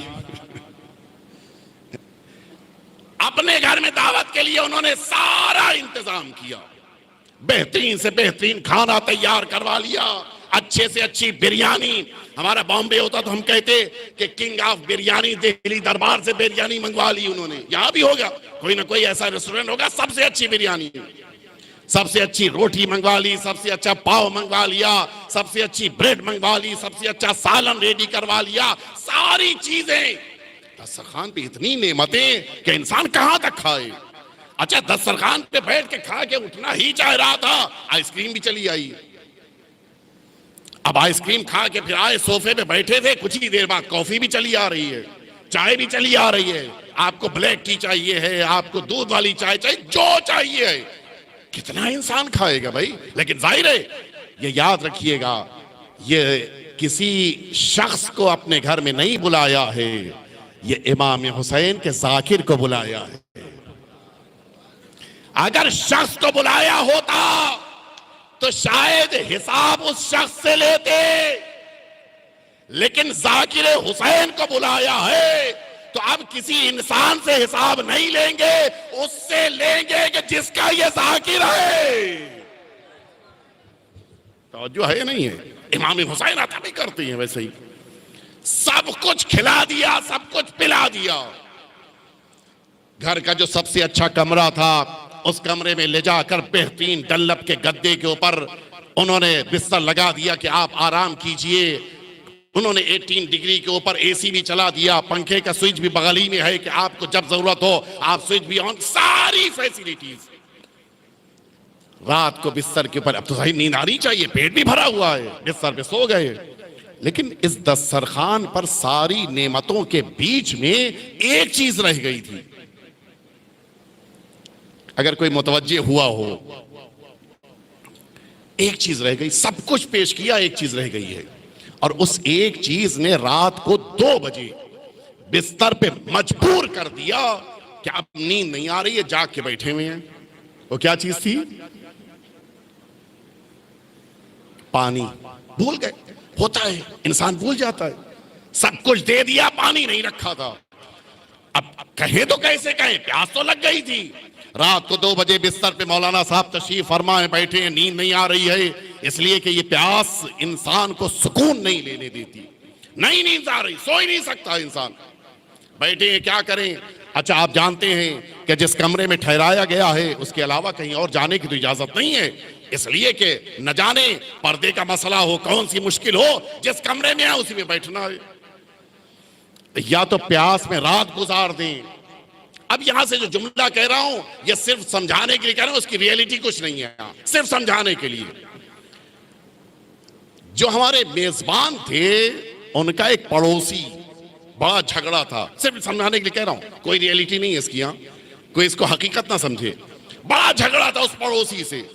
अपने घर में दावत के लिए उन्होंने सारा इंतजाम किया, बेहतरीन से बेहतरीन खाना तैयार करवा लिया, अच्छे से अच्छी बिरयानी। हमारा बॉम्बे होता तो हम कहते कि किंग ऑफ बिरयानी, दिल्ली दरबार से बिरयानी मंगवा ली उन्होंने। यहां भी होगा, कोई ना कोई ऐसा रेस्टोरेंट होगा, सबसे अच्छी बिरयानी, सबसे अच्छी रोटी मंगवा ली, सबसे अच्छा पाव मंगवा लिया, सबसे अच्छी ब्रेड मंगवा ली, सबसे अच्छा सालन रेडी करवा लिया, सारी चीजें। दस्तरखान पे इतनी नेमतें कि इंसान कहां तक खाए। अच्छा, दस्तरखान पे बैठ के खा के उठना ही चाह रहा था, आइसक्रीम भी चली आई। अब आइसक्रीम खा के फिर आए, सोफे पे बैठे थे, कुछ ही देर बाद कॉफी भी चली आ रही है, चाय भी चली आ रही है, आपको ब्लैक टी चाहिए है, आपको दूध वाली चाय चाहिए, जो चाहिए है। कितना इंसान खाएगा भाई? लेकिन जाहिर है, ये याद रखिएगा, ये किसी शख्स को अपने घर में नहीं बुलाया है, ये इमाम हुसैन के जाकिर को बुलाया है। अगर शख्स को बुलाया होता तो शायद हिसाब उस शख्स से लेते, लेकिन जाकिर हुसैन को बुलाया है तो अब किसी इंसान से हिसाब नहीं लेंगे, उससे लेंगे कि जिसका ये जाकिर है। तो जो है नहीं है, इमाम हुसैन आता भी करते हैं वैसे ही, सब कुछ खिला दिया, सब कुछ पिला दिया। घर का जो सबसे अच्छा कमरा था, उस कमरे में ले जाकर बेहतरीन डल्लब के गद्दे के ऊपर उन्होंने बिस्तर लगा दिया कि आप आराम कीजिए। उन्होंने 18 डिग्री के ऊपर एसी भी चला दिया, पंखे का स्विच भी बगल ही में है कि आपको जब जरूरत हो आप स्विच भी ऑन, सारी फैसिलिटीज। रात को बिस्तर के ऊपर, अब तो सही नींद आनी चाहिए, पेट भी भरा हुआ है, बिस्तर पे सो गए, लेकिन इस दस्तरखान पर सारी नेमतों के बीच में एक चीज रह गई थी। अगर कोई मुतवज्जे हुआ हो, एक चीज रह गई, सब कुछ पेश किया, एक चीज रह गई है, और उस एक चीज ने रात को 2 बजे बिस्तर पे मजबूर कर दिया कि अब नींद नहीं आ रही है, जाग के बैठे हुए हैं। वो क्या चीज थी? पानी। भूल गए, होता है, इंसान भूल जाता है। सब कुछ दे दिया, पानी नहीं रखा था। अब कहे तो कैसे कहे, प्यास तो लग गई थी। रात को 2 बजे बिस्तर पे मौलाना साहब तशरीफ फरमाए बैठे हैं, नींद नहीं आ रही है, इसलिए कि ये प्यास इंसान को सुकून नहीं लेने देती। नहीं नींद आ रही, सो ही नहीं सकता इंसान, बैठे हैं, क्या करें। अच्छा, आप जानते हैं कि जिस कमरे में ठहराया गया है उसके अलावा कहीं और जाने की तो इजाजत नहीं है, इसलिए कि न जाने पर्दे का मसला हो, कौन सी मुश्किल हो, जिस कमरे में है उसी में बैठना है। या तो प्यास में रात गुजार दें। अब यहां से जो जुमला कह रहा हूं, यह सिर्फ समझाने के लिए कह रहा हूं, उसकी रियलिटी कुछ नहीं है, सिर्फ समझाने के लिए। जो हमारे मेजबान थे, उनका एक पड़ोसी, बड़ा झगड़ा था, सिर्फ समझाने के लिए कह रहा हूं, कोई रियलिटी नहीं है इसकी, यहां कोई इसको हकीकत ना समझे। बड़ा झगड़ा था उस पड़ोसी से।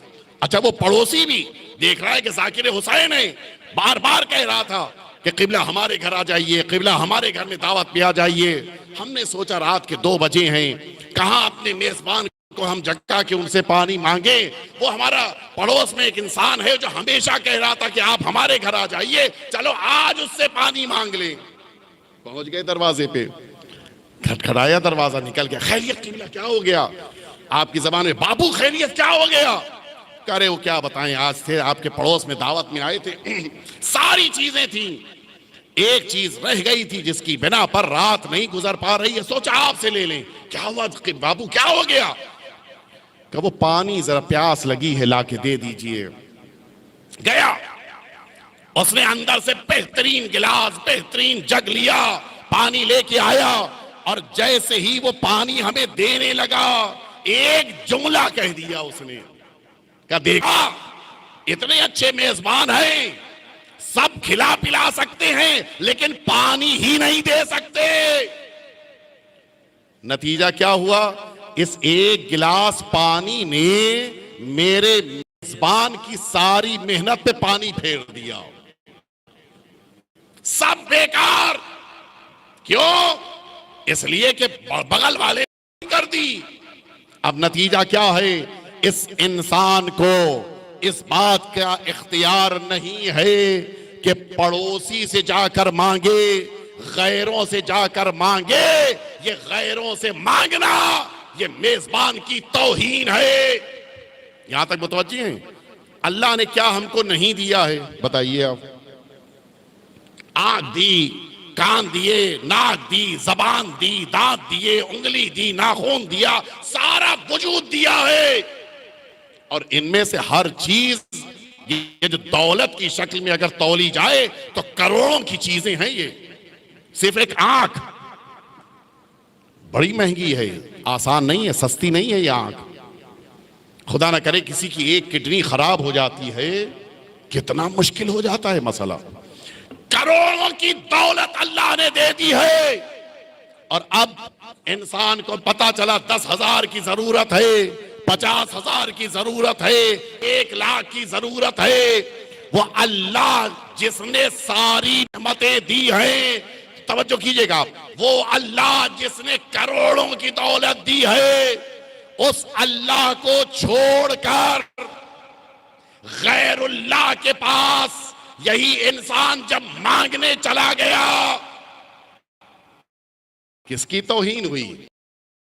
अच्छा, वो पड़ोसी भी देख रहा है कि जाकिर हुसैन है, बार बार कह रहा था कि किबला हमारे घर आ जाइए, किबला हमारे घर में दावत पे आ जाइए। हमने सोचा रात के 2 बजे हैं, कहां अपने मेजबान को हम जगा के उनसे पानी मांगे। वो हमारा पड़ोस में एक इंसान है जो हमेशा कह रहा था कि आप हमारे घर आ जाइए, चलो आज उससे पानी मांग लें। पहुंच गए दरवाजे पे, खटखटाया दरवाजा, निकल गया, खैरियत किबला क्या हो गया? आपकी जबान में बाबू खैरियत क्या हो गया? करे वो क्या बताएं, आज थे आपके पड़ोस में दावत में आए थे, सारी चीजें थी, एक चीज रह गई थी जिसकी बिना पर रात नहीं गुजर पा रही है, सोचा आपसे ले लें। क्या हुआ बाबू, क्या हो गया? कि वो पानी जरा प्यास लगी है, लाके दे दीजिए। गया, उसने अंदर से बेहतरीन गिलास, बेहतरीन जग लिया, पानी लेके आया, और जैसे ही वो पानी हमें देने लगा, एक जुमला कह दिया उसने, क्या देखा, इतने अच्छे मेजबान हैं, सब खिला पिला सकते हैं, लेकिन पानी ही नहीं दे सकते। नतीजा क्या हुआ? इस एक गिलास पानी ने मेरे मेजबान की सारी मेहनत पे पानी फेर दिया, सब बेकार। क्यों? इसलिए कि बगल वाले कर दी। अब नतीजा क्या है? इस इंसान को इस बात का इख्तियार नहीं है कि पड़ोसी से जाकर मांगे, गैरों से जाकर मांगे। ये गैरों से मांगना ये मेजबान की तौहीन है। यहां तक मुतवज्जे हैं? अल्लाह ने क्या हमको नहीं दिया है बताइए आप? आंख दी, कान दिए, नाक दी, जबान दी, दांत दिए, उंगली दी, नाखून दिया, सारा वजूद दिया है। और इनमें से हर चीज, ये जो दौलत की शक्ल में अगर तौली जाए तो करोड़ों की चीजें हैं। ये सिर्फ एक आंख बड़ी महंगी है, आसान नहीं है, सस्ती नहीं है ये आंख। खुदा ना करे किसी की एक किडनी खराब हो जाती है कितना मुश्किल हो जाता है मसला। करोड़ों की दौलत अल्लाह ने दे दी है और अब इंसान को पता चला 10,000 की जरूरत है, 50,000 की जरूरत है, 1,00,000 की जरूरत है। वो अल्लाह जिसने सारी नेमतें दी हैं, तवज्जो कीजिएगा, वो अल्लाह जिसने करोड़ों की दौलत दी है, उस अल्लाह को छोड़कर गैरुल्लाह के पास यही इंसान जब मांगने चला गया, किसकी तौहीन हुई?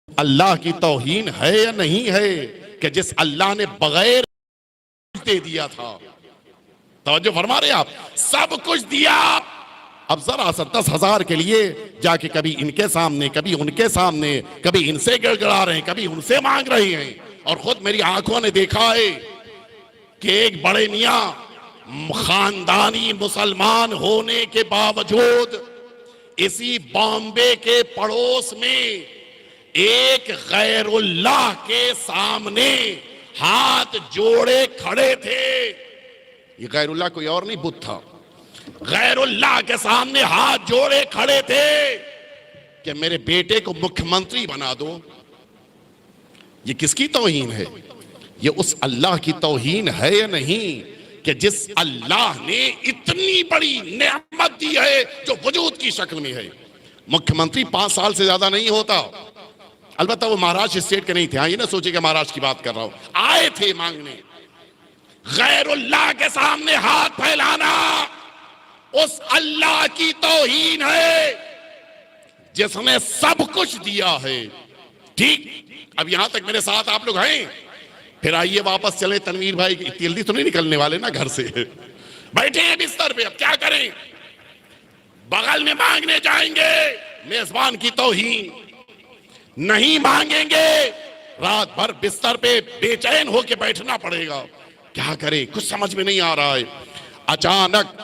अल्लाह की तौहीन है या नहीं है कि जिस अल्लाह ने बगैर दे दिया था। तवज्जो फरमा रहे आप, सब कुछ दिया। अब जरा सा 10,000 के लिए जाके कभी इनके सामने, कभी उनके सामने, कभी इनसे गिड़गिड़ा रहे हैं, कभी उनसे मांग रहे हैं। और खुद मेरी आंखों ने देखा है कि एक बड़े मियां खानदानी मुसलमान होने के बावजूद इसी बॉम्बे के पड़ोस में एक गैरुल्लाह के सामने हाथ जोड़े खड़े थे। ये गैरुल्लाह कोई और नहीं, बुत था। गैरुल्लाह के सामने हाथ जोड़े खड़े थे कि मेरे बेटे को मुख्यमंत्री बना दो। ये किसकी तौहीन है? ये उस अल्लाह की तौहीन है या नहीं कि जिस अल्लाह ने इतनी बड़ी नेमत दी है जो वजूद की शक्ल में है। मुख्यमंत्री 5 साल से ज्यादा नहीं होता। अलबत्ता वो महाराष्ट्र स्टेट के नहीं थे। हाँ, ये ना सोचे कि महाराष्ट्र की बात कर रहा हूं। आए थे मांगने। गैरुल्लाह के सामने हाथ फैलाना उस अल्लाह की तौहीन है जिसने सब कुछ दिया है। ठीक, अब यहां तक मेरे साथ आप लोग हैं। फिर आइए वापस चले तनवीर भाई की। जल्दी तो नहीं निकलने वाले ना घर से? बैठे हैं बिस्तर पे, अब क्या करें? बगल में मांगने जाएंगे, मेजबान की तौहीन। नहीं मांगेंगे, रात भर बिस्तर पे बेचैन होके बैठना पड़ेगा। क्या करें, कुछ समझ में नहीं आ रहा है। अचानक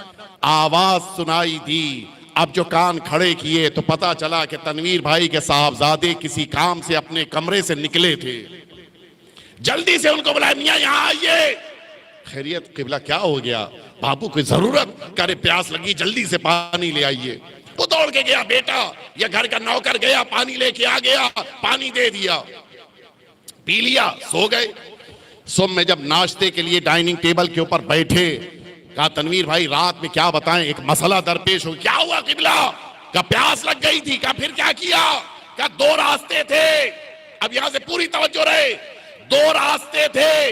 आवाज सुनाई दी। अब जो कान खड़े किए तो पता चला कि तनवीर भाई के साहबजादे किसी काम से अपने कमरे से निकले थे। जल्दी से उनको बुलाया, मियां यहां आइए। खैरियत किबला, क्या हो गया? बाबू कोई जरूरत? करे प्यास लगी, जल्दी से पानी ले आइए। वो दौड़ के गया। बेटा या घर का नौकर गया, पानी लेके आ गया, पानी दे दिया, पी लिया, सो गए। सुबह में जब नाश्ते के लिए डाइनिंग टेबल के ऊपर बैठे, कहा तनवीर भाई रात में क्या बताएं, एक मसला दरपेश हो। क्या हुआ किबला? का प्यास लग गई थी। का फिर क्या किया? का 2 रास्ते थे। अब यहां से पूरी तवज्जो रहे। 2 रास्ते थे,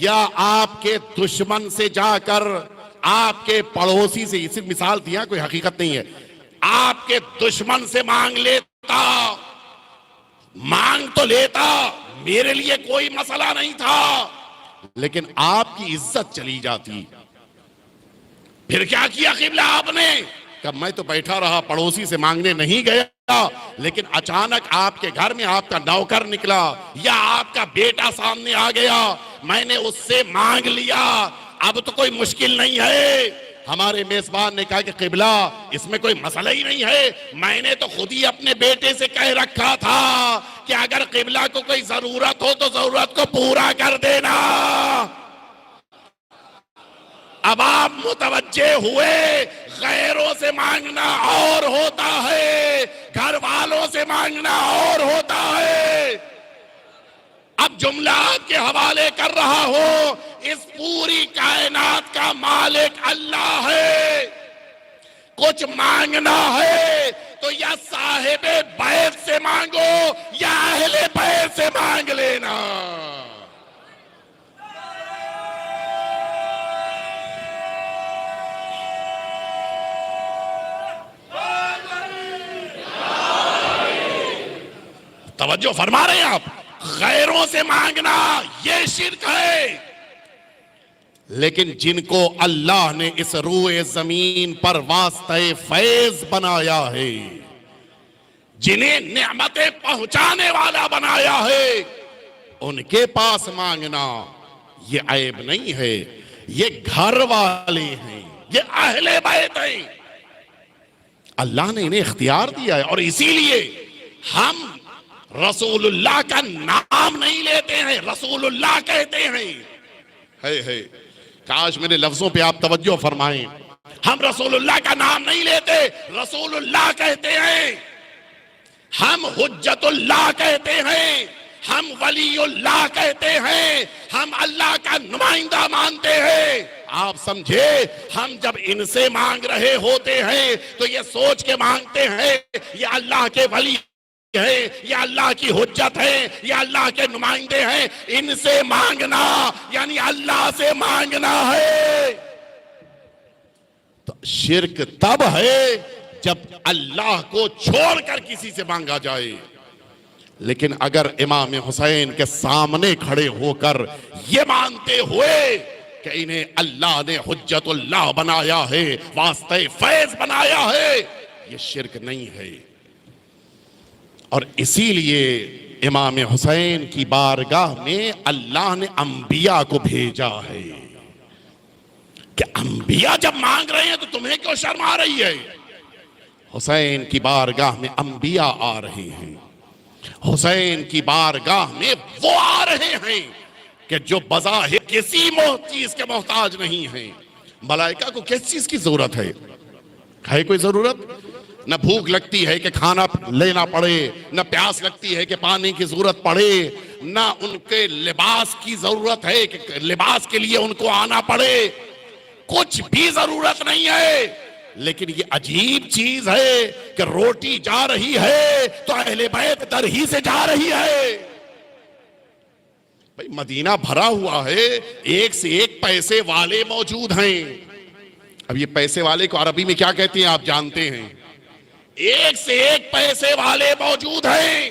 या आपके दुश्मन से जाकर आपके पड़ोसी से, इसी मिसाल दिया, कोई हकीकत नहीं है, आपके दुश्मन से मांग लेता। मांग तो लेता, मेरे लिए कोई मसला नहीं था, लेकिन आपकी इज्जत चली जाती। फिर क्या किया किबला आपने? कब मैं तो बैठा रहा, पड़ोसी से मांगने नहीं गया, लेकिन अचानक आपके घर में आपका नौकर निकला या आपका बेटा सामने आ गया, मैंने उससे मांग लिया। अब तो कोई मुश्किल नहीं है। हमारे मेजबान ने कहा कि किबला इसमें कोई मसला ही नहीं है। मैंने तो खुद ही अपने बेटे से कह रखा था कि अगर किबला को कोई जरूरत हो तो जरूरत को पूरा कर देना। अब आप मुतवज्जे हुए, गैरों से मांगना और होता है, घर वालों से मांगना और होता है। अब जुमला के हवाले कर रहा हो, इस पूरी कायनात का मालिक अल्लाह है। कुछ मांगना है तो या साहिबे बैत से मांगो या अहले बैत से मांग लेना। तवज्जो फरमा रहे हैं आप? गैरों से मांगना ये शिर्क है। लेकिन जिनको अल्लाह ने इस रूए जमीन पर वास्ते फैज बनाया है, जिन्हें नेमतें पहुंचाने वाला बनाया है, उनके पास मांगना ये ऐब नहीं है। ये घर वाले हैं, ये अहले बैत हैं। अल्लाह ने इन्हें इख्तियार दिया है। और इसीलिए हम रसूलुल्लाह का नाम नहीं लेते हैं, रसूलुल्लाह कहते हैं। है काश मेरे लफ्जों पे आप तवज्जो फरमाएं। हम रसूलुल्लाह का नाम नहीं लेते, रसूलुल्लाह कहते हैं। हम हुज्जतुल्लाह कहते हैं, हम वलीउल्लाह कहते हैं, हम अल्लाह का नुमाइंदा मानते हैं। आप समझे, हम जब इनसे मांग रहे होते हैं तो ये सोच के मांगते हैं ये अल्लाह के वली है, ये अल्लाह की हुज्जत है, ये अल्लाह के नुमाइंदे हैं। इनसे मांगना यानी अल्लाह से मांगना है। तो शिर्क तब है जब अल्लाह को छोड़कर किसी से मांगा जाए। लेकिन अगर इमाम हुसैन के सामने खड़े होकर ये मानते हुए कि इन्हें अल्लाह ने हुज्जतुल्लाह बनाया है, वास्ते फैज बनाया है, ये शिर्क नहीं है। और इसीलिए इमाम हुसैन की बारगाह में अल्लाह ने अंबिया को भेजा है कि अंबिया जब मांग रहे हैं तो तुम्हें क्यों शर्म आ रही है। हुसैन की बारगाह में अंबिया आ रहे हैं, हुसैन की बारगाह में वो आ रहे हैं कि जो बज़ाहिर किसी चीज के मोहताज नहीं है। मलाइका को किस चीज की जरूरत है कोई जरूरत? न भूख लगती है कि खाना लेना पड़े, न प्यास लगती है कि पानी की जरूरत पड़े, न उनके लिबास की जरूरत है कि लिबास के लिए उनको आना पड़े, कुछ भी जरूरत नहीं है। लेकिन ये अजीब चीज है कि रोटी जा रही है तो अहले बैत दर ही से जा रही है। भाई मदीना भरा हुआ है, एक से एक पैसे वाले मौजूद हैं। अब ये पैसे वाले को अरबी में क्या कहते हैं आप जानते हैं? एक से एक पैसे वाले मौजूद हैं।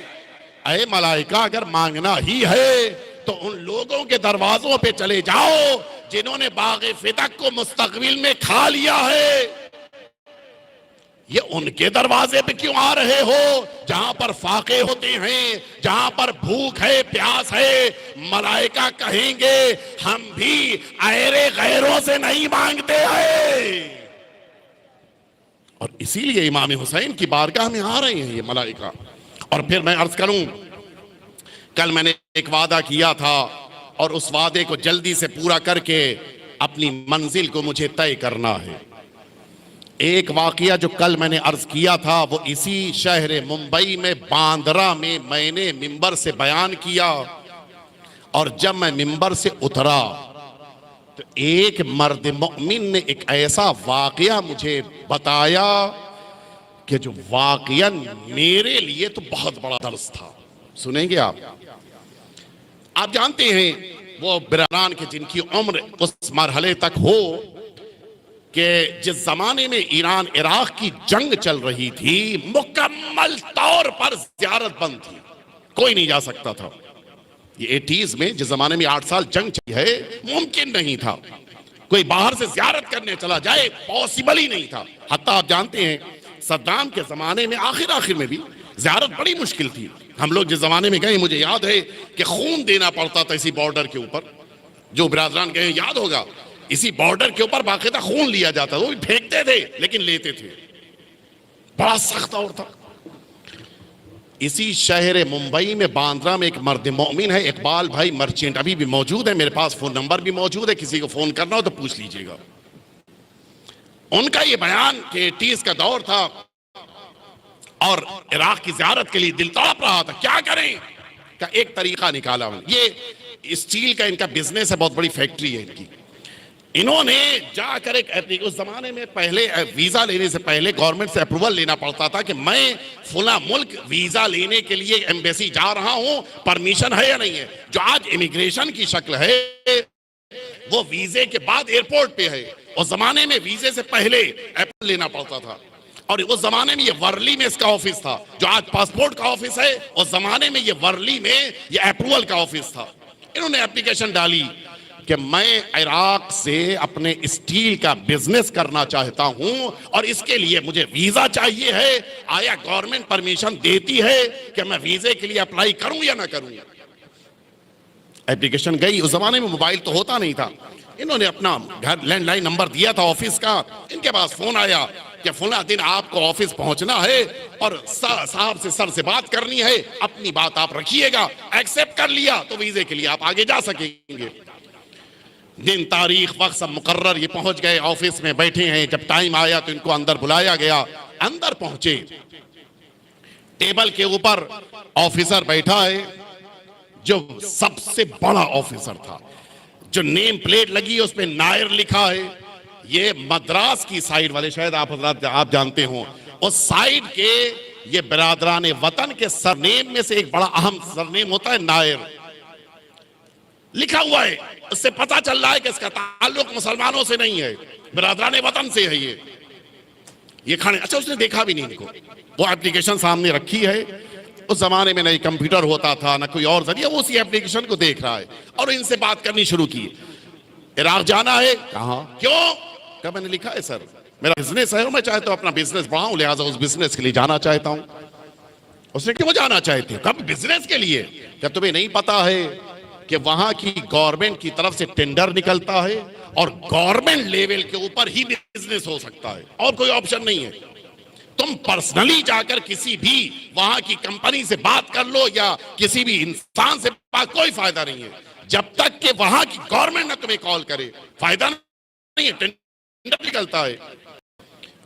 अरे मलाइका अगर मांगना ही है तो उन लोगों के दरवाजों पे चले जाओ जिन्होंने बाग़े फिदक को मुस्तकबिल में खा लिया है। ये उनके दरवाजे पे क्यों आ रहे हो जहां पर फाके होते हैं, जहां पर भूख है, प्यास है। मलाइका कहेंगे हम भी अरे गैरों से नहीं मांगते हैं। और इसीलिए इमाम हुसैन की बारगाह में आ रहे हैं ये मलाइका। और फिर मैं अर्ज करूं, कल मैंने एक वादा किया था और उस वादे को जल्दी से पूरा करके अपनी मंजिल को मुझे तय करना है। एक वाकया जो कल मैंने अर्ज किया था वो इसी शहर मुंबई में बांद्रा में मैंने मिंबर से बयान किया। और जब मैं मिंबर से उतरा तो एक मर्द मोमिन ने एक ऐसा वाकया मुझे बताया कि जो वाकया मेरे लिए तो बहुत बड़ा दर्स था। सुनेंगे आप जानते हैं वो बिरान के जिनकी उम्र उस मरहले तक हो कि जिस जमाने में ईरान इराक की जंग चल रही थी, मुकम्मल तौर पर ज़ियारत बंद थी, कोई नहीं जा सकता था। ये 80s में जिस जमाने में 8 साल जंग चली है, मुमकिन नहीं था कोई बाहर से ज़ियारत करने चला जाए, पॉसिबल ही नहीं था। हत्ता आप जानते हैं सद्दाम के जमाने में आखिर में भी ज़ियारत बड़ी मुश्किल थी। हम लोग जिस जमाने में गए, मुझे याद है कि खून देना पड़ता था इसी बॉर्डर के ऊपर। जो बिरादरान गए याद होगा, इसी बॉर्डर के ऊपर बाकायदा खून लिया जाता था। वो भी फेंकते थे लेकिन लेते थे, बड़ा सख्त दौर था। इसी शहर मुंबई में बांद्रा में एक मर्द मोमिन है, इकबाल भाई मर्चेंट, अभी भी मौजूद है, मेरे पास फोन नंबर भी मौजूद है, किसी को फोन करना हो तो पूछ लीजिएगा। उनका ये बयान कि 80s का दौर था और इराक की ज़ियारत के लिए दिल तड़प रहा था, क्या करें का एक तरीका निकाला। ये स्टील का इनका बिजनेस है, बहुत बड़ी फैक्ट्री है इनकी। इन्होंने जाकर एक उस जमाने में पहले वीजा लेने से पहले गवर्नमेंट से अप्रूवल लेना पड़ता था कि मैं फुला मुल्क वीजा लेने के लिए एम्बेसी जा रहा हूं, परमिशन है या नहीं है। जो आज इमिग्रेशन की शक्ल है वो वीजे के बाद एयरपोर्ट पे है। उस जमाने में वीजे से पहले अप्रूवल लेना पड़ता था। और उस जमाने में ये वर्ली में इसका ऑफिस था, जो आज पासपोर्ट का ऑफिस है, उस जमाने में ये वर्ली में ये अप्रूवल का ऑफिस था। इन्होंने एप्लीकेशन डाली कि मैं इराक से अपने स्टील का बिजनेस करना चाहता हूं और इसके लिए मुझे वीजा चाहिए है। आया गवर्नमेंट परमिशन देती है कि मैं वीजे के लिए अप्लाई करूं या ना करूं। एप्लीकेशन गई, उस जमाने में मोबाइल तो होता नहीं था। इन्होंने अपना घर लैंडलाइन नंबर दिया था ऑफिस का। इनके पास फोन आया कि फला दिन आपको ऑफिस पहुंचना है और साहब से सर से बात करनी है, अपनी बात आप रखिएगा। एक्सेप्ट कर लिया तो वीजे के लिए आप आगे जा सकेंगे। दिन तारीख वक्त सब मुकर्रर, ये पहुंच गए ऑफिस में बैठे हैं। जब टाइम आया तो इनको अंदर बुलाया गया। अंदर पहुंचे, टेबल के ऊपर ऑफिसर बैठा है जो सबसे बड़ा ऑफिसर था। जो नेम प्लेट लगी है उस पे नायर लिखा है। ये मद्रास की साइड वाले, शायद आप जानते हो, उस साइड के ये बिरादरान वतन के सरनेम में से एक बड़ा अहम सरनेम होता है नायर, लिखा हुआ है। उससे पता चल रहा है कि इसका ताल्लुक मुसलमानों से नहीं है, बिरादरान वतन से है। ये खाने, अच्छा उसने देखा भी नहीं इनको। वो एप्लीकेशन सामने रखी है। उस जमाने में नहीं कंप्यूटर होता था ना कोई और जरिया, वो उसी एप्लीकेशन को देख रहा है और इनसे बात करनी शुरू की। इराक जाना है? कहाँ? क्यों? क्या मैंने लिखा है सर मेरा बिजनेस है और मैं चाहता हूं अपना बिजनेस बढ़ाऊं, लिहाजा उस बिजनेस के लिए जाना चाहता हूं। उसने क्यों जाना चाहते हो? कब बिजनेस के लिए? क्या तुम्हें नहीं पता है कि वहां की गवर्नमेंट की तरफ से टेंडर निकलता है और गवर्नमेंट लेवल के ऊपर ही बिजनेस हो सकता है और कोई ऑप्शन नहीं है। तुम पर्सनली जाकर किसी भी वहां की कंपनी से बात कर लो या किसी भी इंसान से बात, कोई फायदा नहीं है जब तक कि वहां की गवर्नमेंट ना तुम्हें कॉल करे। फायदा नहीं है, टेंडर निकलता है।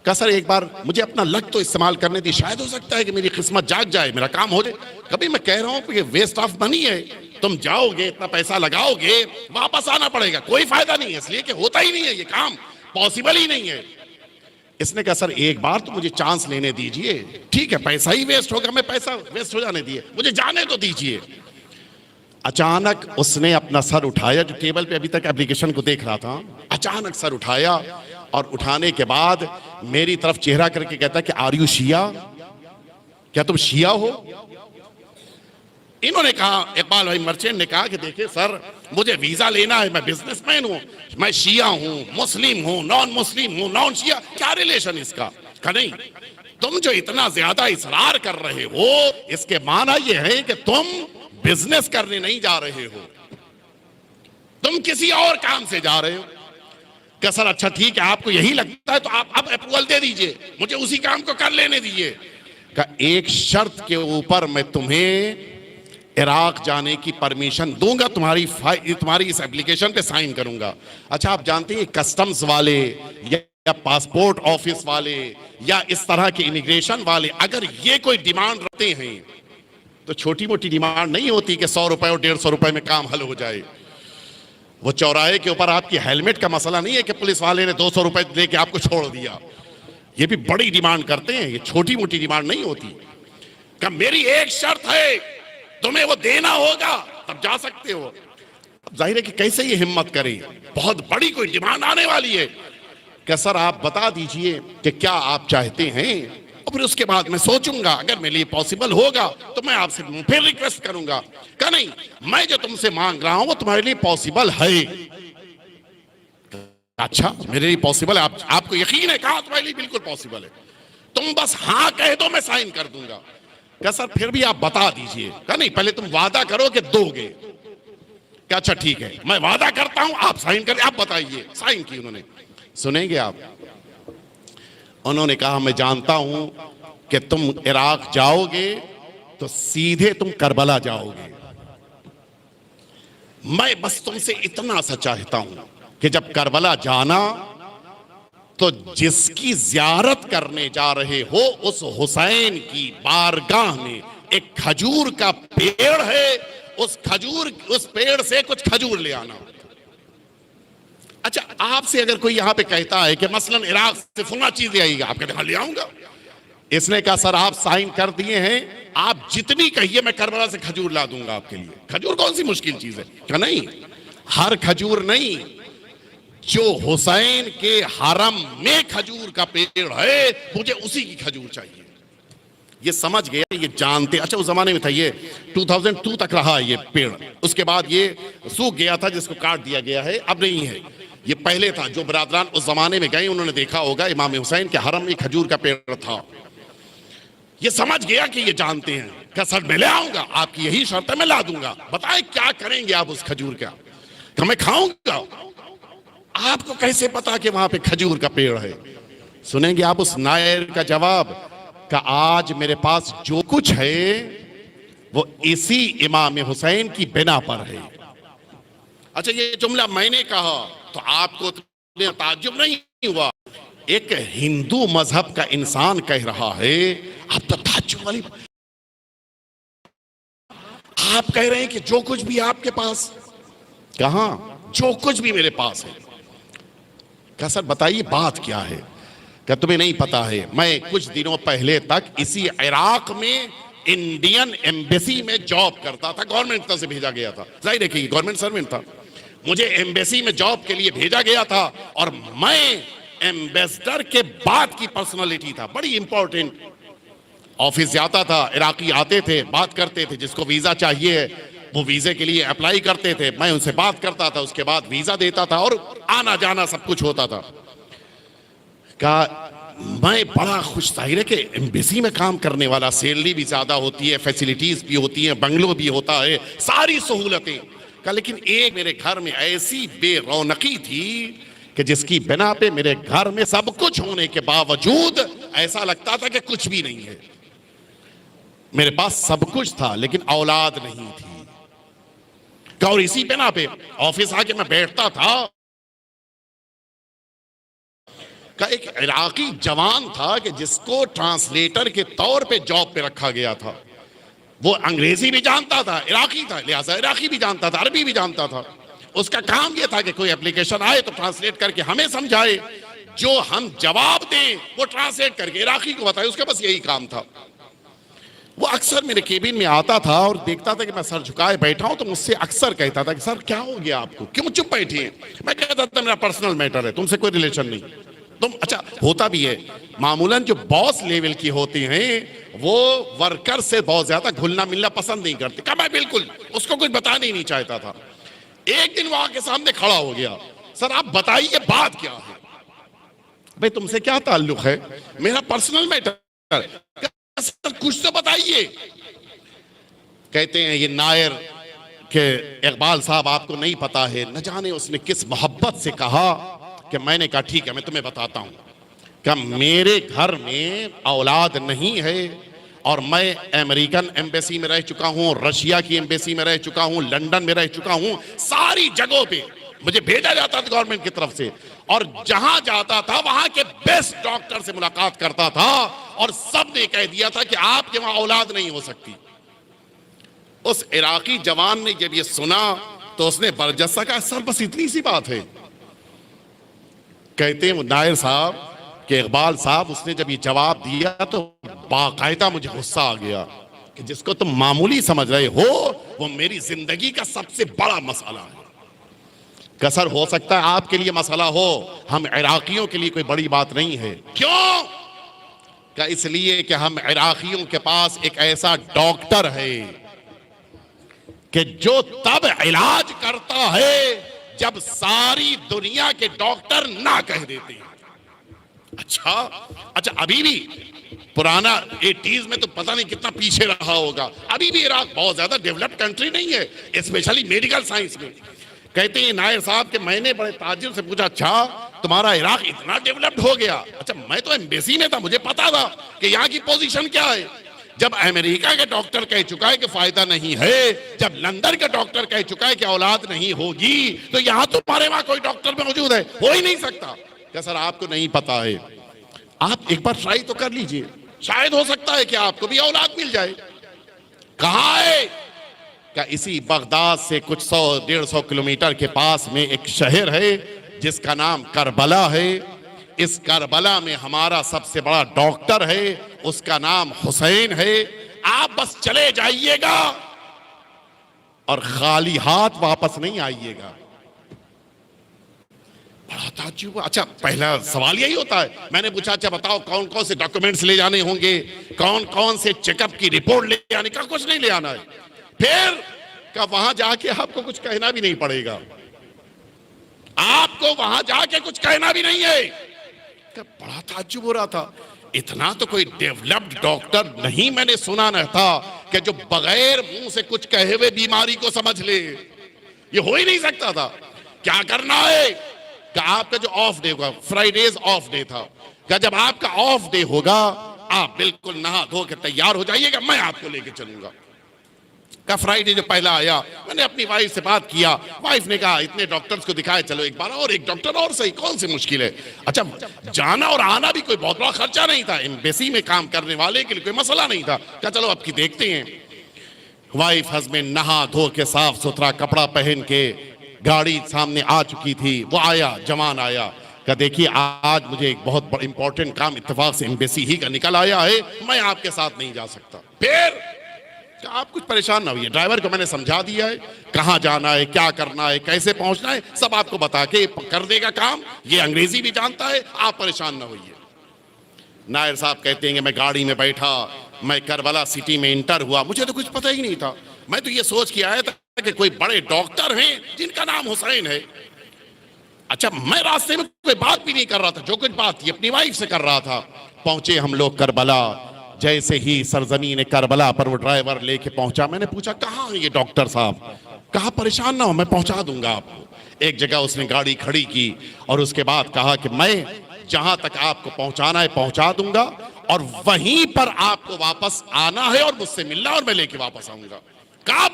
का सर एक बार मुझे अपना लक तो इस्तेमाल करने दी, शायद हो सकता है कि मेरी किस्मत जाग जाए, मेरा काम हो जाए। कभी मैं कह रहा हूं कि वेस्ट ऑफ मनी है, तुम जाओगे इतना पैसा लगाओगे वापस आना पड़ेगा, कोई फायदा नहीं है, इसलिए कि होता ही नहीं है, ये काम पॉसिबल ही नहीं है। इसने कहा सर एक बार तो मुझे चांस लेने दीजिए। ठीक है, पैसा ही वेस्ट होगा, मैं पैसा वेस्ट हो जाने दिए, मुझे जाने तो दीजिए। अचानक उसने अपना सर उठाया, जो टेबल पे अभी तक एप्लीकेशन को देख रहा था, अचानक सर उठाया और उठाने के बाद मेरी तरफ चेहरा करके कहता कि आर यू शिया? क्या तुम शिया हो? इन्होंने कहा, इकबाल भाई मर्चेंट ने कहा कि देखिए सर मुझे वीजा लेना है, मैं बिजनेसमैन हूं, मैं शिया हूं, मुस्लिम हूं, नॉन मुस्लिम हूं, नॉन शिया, क्या रिलेशन इसका? कहा नहीं, तुम जो इतना ज्यादा इसरार कर रहे हो इसके माना यह है कि तुम बिजनेस करने नहीं जा रहे हो, तुम किसी और काम से जा रहे हो। क्या सर अच्छा ठीक है, आपको यही लगता है तो आप अब अप्रूवल दे दीजिए, मुझे उसी काम को कर लेने दीजिए। का एक शर्त के ऊपर मैं तुम्हें इराक जाने की परमिशन दूंगा, तुम्हारी इस एप्लीकेशन पे साइन करूंगा। अच्छा आप जानते हैं कस्टम्स वाले या पासपोर्ट ऑफिस वाले या इस तरह के इमिग्रेशन वाले अगर ये कोई डिमांड रखते हैं तो छोटी मोटी डिमांड नहीं होती कि 100 रुपए और 150 रुपए में काम हल हो जाए। वो चौराहे के ऊपर आपकी हेलमेट का मसला नहीं है कि पुलिस वाले ने 200 रुपए लेके आपको छोड़ दिया। ये भी बड़ी डिमांड करते हैं, ये छोटी मोटी डिमांड नहीं होती। क्या मेरी एक शर्त है, तुम्हें वो देना होगा तब जा सकते हो। अब जाहिर है कि कैसे ये हिम्मत करे, बहुत बड़ी कोई डिमांड आने वाली है। क्या सर आप बता दीजिए कि क्या आप चाहते हैं और फिर उसके बाद मैं सोचूंगा, अगर मेरे लिए पॉसिबल होगा तो मैं आपसे फिर रिक्वेस्ट करूंगा। क्या नहीं, मैं जो तुमसे मांग रहा हूं वो तुम्हारे लिए पॉसिबल है? अच्छा मेरे लिए पॉसिबल है, आपको यकीन है? कहा तुम्हारे लिए बिल्कुल पॉसिबल है, तुम बस हाँ कह दो मैं साइन कर दूंगा। क्या सर फिर भी आप बता दीजिए? क्या नहीं, पहले तुम वादा करो कि दोगे। क्या अच्छा ठीक है, मैं वादा करता हूं, आप साइन करें, आप बताइए। साइन की उन्होंने। सुनेंगे आप? उन्होंने कहा मैं जानता हूं कि तुम इराक जाओगे तो सीधे तुम करबला जाओगे, मैं बस तुमसे इतना सा चाहता हूं कि जब करबला जाना तो जिसकी जियारत करने जा रहे हो उस हुसैन की बारगाह में एक खजूर का पेड़ है, उस पेड़ से कुछ खजूर ले आना। अच्छा आपसे अगर कोई यहां पे कहता है कि मसलन इराक से फुला चीज ले आएगा, आप कहते हैं ले आऊंगा। इसने कहा सर आप साइन कर दिए हैं, आप जितनी कहिए मैं करबला से खजूर ला दूंगा आपके लिए। खजूर कौन सी मुश्किल चीज है? क्या नहीं, हर खजूर नहीं, जो हुसैन के हरम में खजूर का पेड़ है मुझे उसी की खजूर चाहिए। ये समझ गया, ये जानते। अच्छा उस जमाने में था, ये 2002 तक रहा ये पेड़, उसके बाद ये सूख गया था जिसको काट दिया गया है, अब नहीं है। ये पहले था, जो बरादरान उस जमाने में गए उन्होंने देखा होगा इमाम हुसैन के हरम में खजूर का पेड़ था। ये समझ गया कि ये जानते हैं। क्या सर मैं ले आऊंगा, आपकी यही शर्त है, मैं ला दूंगा, बताएं क्या करेंगे आप उस खजूर का? क्या मैं खाऊंगा? आपको कैसे पता कि वहां पे खजूर का पेड़ है? सुनेंगे आप उस नायर का जवाब का आज मेरे पास जो कुछ है वो इसी इमाम हुसैन की बिना पर है। अच्छा, ये जुमला मैंने कहा तो आपको ताज्जुब नहीं हुआ? एक हिंदू मजहब का इंसान कह रहा है, आप तो ताज्जुब वाली। आप कह रहे हैं कि जो कुछ भी आपके पास, कहां जो कुछ भी मेरे पास है। क्या सर बताइए बात क्या है? क्या तुम्हें नहीं पता है? मैं कुछ दिनों पहले तक इसी इराक में इंडियन एम्बेसी में जॉब करता था। गवर्नमेंट तरफ से भेजा गया था, जाहिर है कि गवर्नमेंट सर्वेंट था। मुझे एम्बेसी में जॉब के लिए भेजा गया था और मैं एम्बेसडर के बाद की पर्सनालिटी था, बड़ी इंपॉर्टेंट। ऑफिस जाता था, इराकी आते थे, बात करते थे, जिसको वीजा चाहिए वो वीजे के लिए अप्लाई करते थे, मैं उनसे बात करता था, उसके बाद वीजा देता था और आना जाना सब कुछ होता था। मैं बड़ा खुश था कि एम्बेसी में काम करने वाला, सैलरी भी ज्यादा होती है, फैसिलिटीज भी होती है, बंगलो भी होता है, सारी सहूलतें का। लेकिन एक मेरे घर में ऐसी बेरौनकी थी कि जिसकी बिना पे मेरे घर में सब कुछ होने के बावजूद ऐसा लगता था कि कुछ भी नहीं है। मेरे पास सब कुछ था लेकिन औलाद नहीं थी। और इसी बिना पे ऑफिस आके मैं बैठता था, का एक इराकी जवान था कि जिसको ट्रांसलेटर के तौर पे जॉब पे रखा गया था। वो अंग्रेजी भी जानता था, इराकी था, लिहाजा इराकी भी जानता था, अरबी भी जानता था। उसका काम यह था कि कोई एप्लीकेशन आए तो ट्रांसलेट करके हमें समझाए, जो हम जवाब दें वो ट्रांसलेट करके इराकी को बताए, उसका बस यही काम था। वो अक्सर मेरे केबिन में आता था और देखता था कि मैं सर झुकाए बैठा हूं, तो मुझसे अक्सर कहता था कि सर क्या हो गया आपको, क्यों चुप बैठी हैं? मैं कहता था मेरा पर्सनल मैटर है, तुमसे कोई रिलेशन नहीं। तुम अच्छा होता भी है, मामूलन जो बॉस लेवल की होती हैं वो वर्कर से बहुत ज्यादा घुलना मिलना पसंद नहीं करती। कहा मैं बिल्कुल उसको कुछ बताना ही नहीं चाहता था। एक दिन वहां के सामने खड़ा हो गया, सर आप बताइए बात क्या है? भाई तुमसे क्या ताल्लुक है? मेरा पर्सनल मैटर। सर कुछ तो बताइए। कहते हैं ये नायर के इकबाल साहब आपको नहीं पता है, न जाने उसने किस मोहब्बत से कहा कि मैंने कहा ठीक है मैं तुम्हें बताता हूं कि मेरे घर में औलाद नहीं है और मैं अमेरिकन एम्बेसी में रह चुका हूं, रशिया की एम्बेसी में रह चुका हूं, लंदन में रह चुका हूं, सारी जगहों पे मुझे भेजा जाता था गवर्नमेंट की तरफ से, और जहां जाता था वहां के बेस्ट डॉक्टर से मुलाकात करता था और सबने कह दिया था कि आपके वहां औलाद नहीं हो सकती। उस इराकी जवान ने जब ये सुना तो उसने बरजस्सा कहा सर बस इतनी सी बात है। कहते हैं नायर साहब कि इकबाल साहब उसने जब ये जवाब दिया तो बाकायदा मुझे गुस्सा आ गया कि जिसको तुम मामूली समझ रहे हो वो मेरी जिंदगी का सबसे बड़ा मसला है। कसर हो सकता है आपके लिए मसला हो, हम इराकियों के लिए कोई बड़ी बात नहीं है। क्यों? क्या इसलिए कि हम इराकियों के पास एक ऐसा डॉक्टर है कि जो तब इलाज करता है जब सारी दुनिया के डॉक्टर ना कह देते हैं। अच्छा अभी भी पुराना 80s में तो पता नहीं कितना पीछे रहा होगा, अभी भी इराक बहुत ज्यादा डेवलप्ड कंट्री नहीं है, स्पेशली मेडिकल साइंस में। कहते हैं नायर साहब कि मैंने बड़े ताज्जुब से पूछा अच्छा तुम्हारा इराक इतना डेवलप्ड हो गया? अच्छा मैं तो एम्बेसी में था, मुझे पता था कि यहाँ की पोजीशन क्या है। जब अमेरिका के डॉक्टर कह चुका है कि फायदा नहीं है, जब लंदन का डॉक्टर कह चुका है कि औलाद नहीं होगी, तो यहाँ तुम्हारे वहां कोई डॉक्टर मौजूद है? हो ही नहीं सकता। क्या सर आपको नहीं पता है? आप एक बार ट्राई तो कर लीजिए, शायद हो सकता है कि आपको भी औलाद मिल जाए। कहाँ है? क्या इसी बगदाद से कुछ 100-150 किलोमीटर के पास में एक शहर है जिसका नाम करबला है। इस करबला में हमारा सबसे बड़ा डॉक्टर है, उसका नाम हुसैन है। आप बस चले जाइएगा और खाली हाथ वापस नहीं आइएगा। बड़ा ताज्जुब। अच्छा पहला सवाल यही होता है। मैंने पूछा अच्छा बताओ कौन कौन से डॉक्यूमेंट्स ले जाने होंगे, कौन कौन से चेकअप की रिपोर्ट ले आने का? कुछ नहीं ले आना है। फिर का वहां जाके आपको कुछ कहना भी नहीं पड़ेगा, आपको वहां जाके कुछ कहना भी नहीं है। क्या बड़ा ताज्जुब हो रहा था, इतना तो कोई डेवलप्ड डॉक्टर नहीं मैंने सुना न था कि जो बगैर मुंह से कुछ कहे हुए बीमारी को समझ ले। ये हो ही नहीं सकता था। क्या करना है कि आपका जो ऑफ डे होगा, फ्राइडेज ऑफ डे था, क्या जब आपका ऑफ डे होगा आप बिल्कुल नहा धो के तैयार हो जाइएगा, मैं आपको लेके चलूंगा। का फ्राइडे जो पहला आया, मैंने अपनी वाइफ से बात किया, वाइफ ने कहा इतने डॉक्टर्स को दिखाए, चलो एक बार और एक डॉक्टर और सही, कौन सी मुश्किल है। अच्छा, जाना और आना भी कोई बहुत बड़ा खर्चा नहीं था, एम्बेसी में काम करने वाले के लिए कोई मसला नहीं था। क्या चलो अब की देखते हैं। वाइफ हस्बैंड नहा धो के साफ सुथरा कपड़ा पहन के गाड़ी सामने आ चुकी थी। वो आया, जवान आया, कहा देखिए आज मुझे एक बहुत इंपॉर्टेंट काम इत्तेफाक से एम्बेसी ही का निकल आया है, मैं आपके साथ नहीं जा सकता। फिर आप कुछ परेशान ना होइए, ड्राइवर को मैंने समझा दिया है कहां जाना है, क्या करना है, कैसे पहुंचना है, सब आपको बता के कर देगा काम। ये अंग्रेजी भी जानता है, आप परेशान ना होइए। नायर साहब कहते हैं कि मैं गाड़ी में बैठा, मैं करबला सिटी में इंटर हुआ, मुझे तो कुछ पता ही नहीं था। मैं तो ये सोच के आया था कि कोई बड़े डॉक्टर हैं जिनका नाम हुसैन है। अच्छा, मैं रास्ते में कोई बात भी नहीं कर रहा था, जो कुछ बात थी अपनी वाइफ से कर रहा था। पहुंचे हम लोग करबला। जैसे ही सरजमीन करबला पर वो ड्राइवर लेके पहुंचा, मैंने पूछा कहाँ है ये डॉक्टर साहब। कहा परेशान ना हो, मैं पहुंचा दूंगा आपको। एक जगह उसने गाड़ी खड़ी की और उसके बाद कहा कि मैं जहां तक आपको पहुंचाना है पहुंचा दूंगा और वहीं पर आपको वापस आना है और मुझसे मिलना और मैं लेके वापस आऊंगा। कहा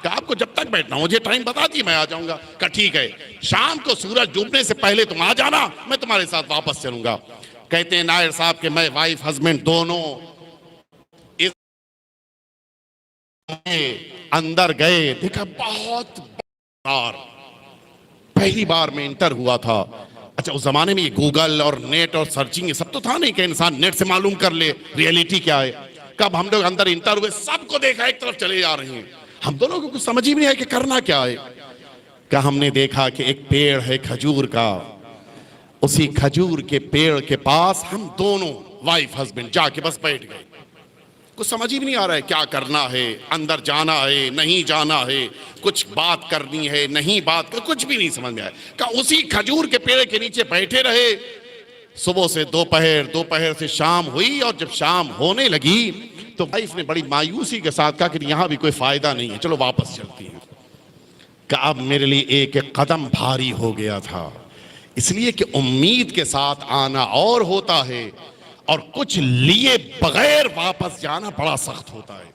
आपको जब तक बैठना मुझे टाइम बता दिए, मैं आ जाऊंगा। कहा ठीक है, शाम को सूरज डूबने से पहले तुम आ जाना, मैं तुम्हारे साथ वापस चलूंगा। कहते हैं नायर साहब के मैं वाइफ हस्बैंड दोनों इस अंदर गए, देखा बहुत बार, पहली बार में इंटर हुआ था। अच्छा, उस जमाने में ये गूगल और नेट और सर्चिंग ये सब तो था नहीं कि इंसान नेट से मालूम कर ले रियलिटी क्या है। कब हम लोग अंदर इंटर हुए, सबको देखा एक तरफ चले जा रहे हैं, हम दोनों को कुछ समझ ही नहीं आया कि करना क्या है। क्या हमने देखा कि एक पेड़ है खजूर का, उसी खजूर के पेड़ के पास हम दोनों वाइफ हस्बैंड जाके बस बैठ गए। कुछ समझ ही नहीं आ रहा है क्या करना है, अंदर जाना है नहीं जाना है, कुछ बात करनी है नहीं बात कर, कुछ भी नहीं समझ में आया। क्या उसी खजूर के पेड़ के नीचे बैठे रहे। सुबह से दोपहर, दोपहर से शाम हुई और जब शाम होने लगी तो वाइफ ने बड़ी मायूसी के साथ कहा कि यहां भी कोई फायदा नहीं है, चलो वापस चलती है। कि अब मेरे लिए एक एक कदम भारी हो गया था, इसलिए कि उम्मीद के साथ आना और होता है और कुछ लिए बगैर वापस जाना बड़ा सख्त होता है।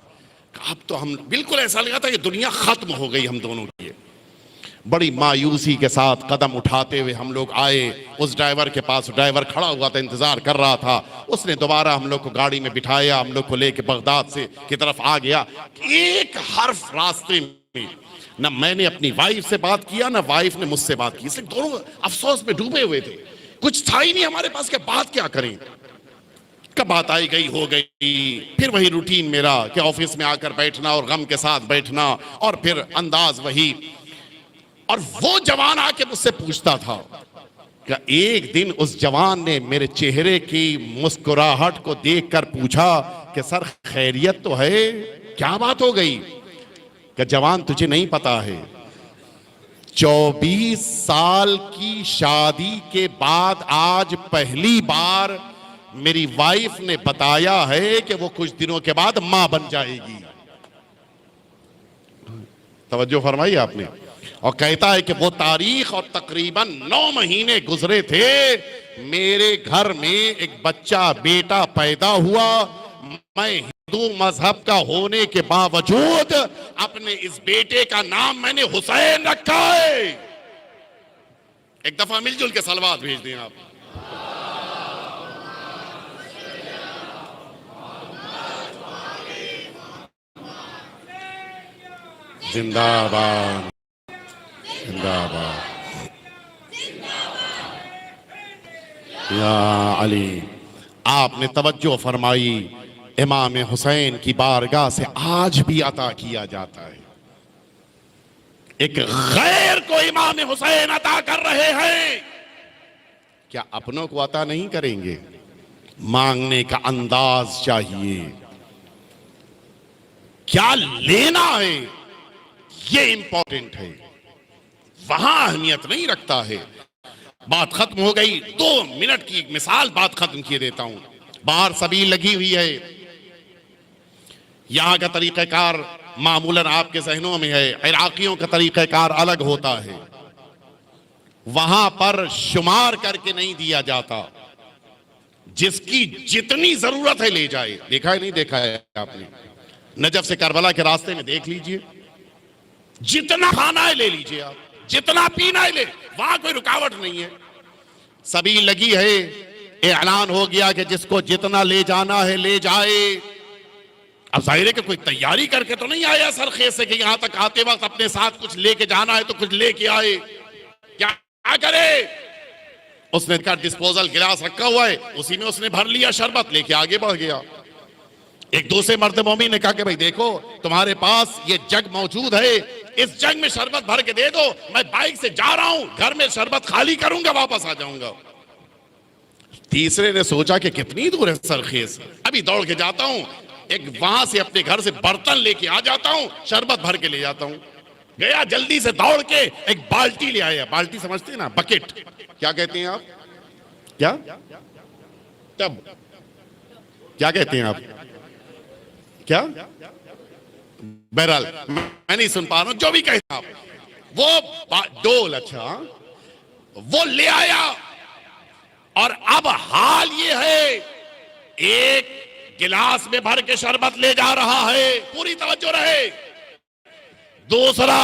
अब तो हम बिल्कुल ऐसा लगा था कि दुनिया खत्म हो गई हम दोनों की। बड़ी मायूसी के साथ कदम उठाते हुए हम लोग आए उस ड्राइवर के पास। ड्राइवर खड़ा हुआ था, इंतजार कर रहा था। उसने दोबारा हम लोग को गाड़ी में बिठाया, हम लोग को लेके बगदाद से की तरफ आ गया। एक हर्फ रास्ते में ना मैंने अपनी वाइफ से बात किया ना वाइफ ने मुझसे बात की, इसलिए दोनों अफसोस में डूबे हुए थे। कुछ था ही नहीं हमारे पास कि बात क्या करें। कब बात आई गई हो गई, फिर वही रूटीन मेरा कि ऑफिस में आकर बैठना और गम के साथ बैठना और फिर अंदाज वही। और वो जवान आके मुझसे पूछता था कि एक दिन उस जवान ने मेरे चेहरे की मुस्कुराहट को देखकर पूछा कि सर खैरियत तो है, क्या बात हो गई। कि जवान तुझे नहीं पता है, 24 साल की शादी के बाद आज पहली बार मेरी वाइफ ने बताया है कि वो कुछ दिनों के बाद मां बन जाएगी। तवज्जो फरमाई आपने। और कहता है कि वो तारीख और तकरीबन 9 महीने गुजरे थे, मेरे घर में एक बच्चा बेटा पैदा हुआ। मैं हिंदू मजहब का होने के बावजूद अपने इस बेटे का नाम मैंने हुसैन रखा है। एक दफा मिलजुल के सलवात भेज दें आप। जिंदाबाद जिंदाबाद या अली। आपने तवज्जो फरमाई, इमाम हुसैन की बारगाह से आज भी अता किया जाता है। एक गैर को इमाम हुसैन अता कर रहे हैं, क्या अपनों को अता नहीं करेंगे। मांगने का अंदाज चाहिए, क्या लेना है ये इंपॉर्टेंट है, वहां अहमियत नहीं रखता है। बात खत्म हो गई, 2 मिनट की एक मिसाल बात खत्म किए देता हूं। बाहर सबील लगी हुई है, यहां का तरीक़ाकार मामूलन आपके ज़हनों में है, इराकियों का तरीक़ाकार अलग होता है। वहां पर शुमार करके नहीं दिया जाता, जिसकी जितनी जरूरत है ले जाए। देखा है नहीं देखा है आपने, नजफ से करबला के रास्ते में देख लीजिए, जितना खाना है ले लीजिए आप, जितना पीना है ले, वहां कोई रुकावट नहीं है, सभी लगी है। ऐलान हो गया कि जिसको जितना ले जाना है ले जाए। अब जाहिर है कि कोई तैयारी करके तो नहीं आया सरखेज से कि यहां तक आते वक्त अपने साथ कुछ लेके जाना है तो कुछ लेके आए। क्या करे, उसने का डिस्पोजल गिलास रखा हुआ है, उसी में उसने भर लिया शरबत, लेके आगे बढ़ गया। एक दूसरे मर्द मोमिन ने कहा कि भाई देखो तुम्हारे पास ये जग मौजूद है, इस जग में शरबत भर के दे दो, मैं बाइक से जा रहा हूं, घर में शरबत खाली करूंगा, वापस आ जाऊंगा। तीसरे ने सोचा कि कितनी दूर है सरखेज, अभी दौड़ के जाता हूं, एक वहां से अपने घर से बर्तन लेके आ जाता हूं, शरबत भर के ले जाता हूं। गया जल्दी से दौड़ के एक बाल्टी ले आया, बाल्टी समझते हैं ना, बकेट क्या कहते हैं आप, क्या टब क्या कहते हैं आप, क्या, बहरहाल मैं नहीं सुन पा रहा हूं, जो भी कहते आप, वो डोल, अच्छा वो ले आया। और अब हाल ये है, एक गिलास में भर के शरबत ले जा रहा है, पूरी तवज्जो रहे, दूसरा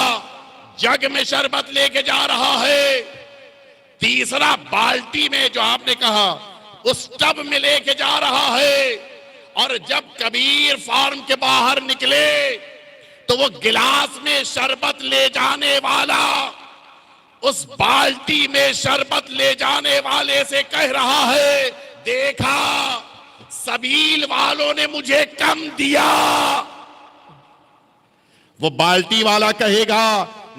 जग में शरबत लेके जा रहा है, तीसरा बाल्टी में जो आपने कहा उस टब में लेके जा रहा है। और जब कबीर फार्म के बाहर निकले तो वो गिलास में शरबत ले जाने वाला उस बाल्टी में शरबत ले जाने वाले से कह रहा है, देखा सबील वालों ने मुझे कम दिया। वो बाल्टी वाला कहेगा,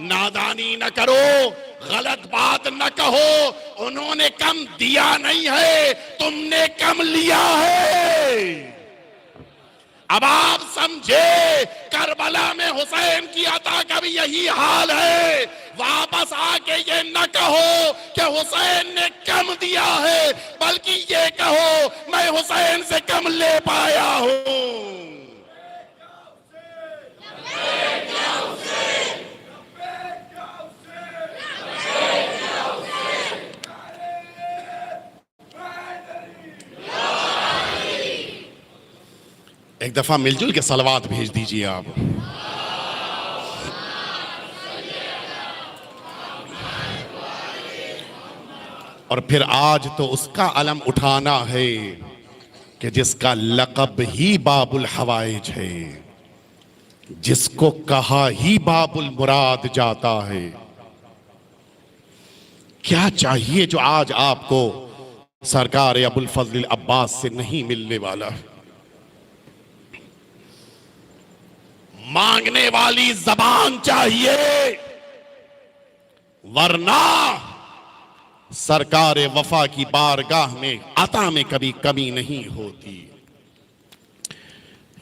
नादानी न करो, गलत बात न कहो, उन्होंने कम दिया नहीं है, तुमने कम लिया है। अब आप समझे, करबला में हुसैन की अता का भी यही हाल है। वापस आके ये न कहो कि हुसैन ने कम दिया है, बल्कि ये कहो मैं हुसैन से कम ले पाया हूं। एक दफा मिलजुल के सलवात भेज दीजिए आप। और फिर आज तो उसका अलम उठाना है कि जिसका लक़ब ही बाबुल हवाइज है, जिसको कहा ही बाबुल मुराद जाता है। क्या चाहिए जो आज आपको सरकार अबुल फजल अब्बास से नहीं मिलने वाला? मांगने वाली जबान चाहिए, वरना सरकार वफा की बारगाह में अता में कभी कमी नहीं होती।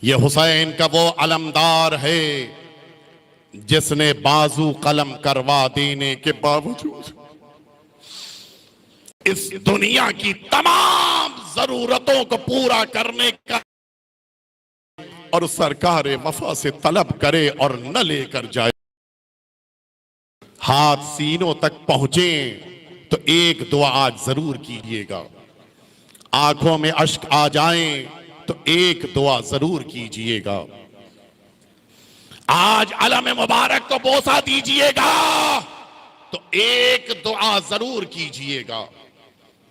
ये हुसैन का वो अलमदार है जिसने बाजू कलम करवा देने के बावजूद इस दुनिया की तमाम जरूरतों को पूरा करने का और सरकार वफा से तलब करे और न लेकर जाए। हाथ सीनों तक पहुंचे तो एक दुआ आज जरूर कीजिएगा, आंखों में अश्क आ जाएं तो एक दुआ जरूर कीजिएगा। आज अलम मुबारक को बोसा दीजिएगा तो एक दुआ जरूर कीजिएगा।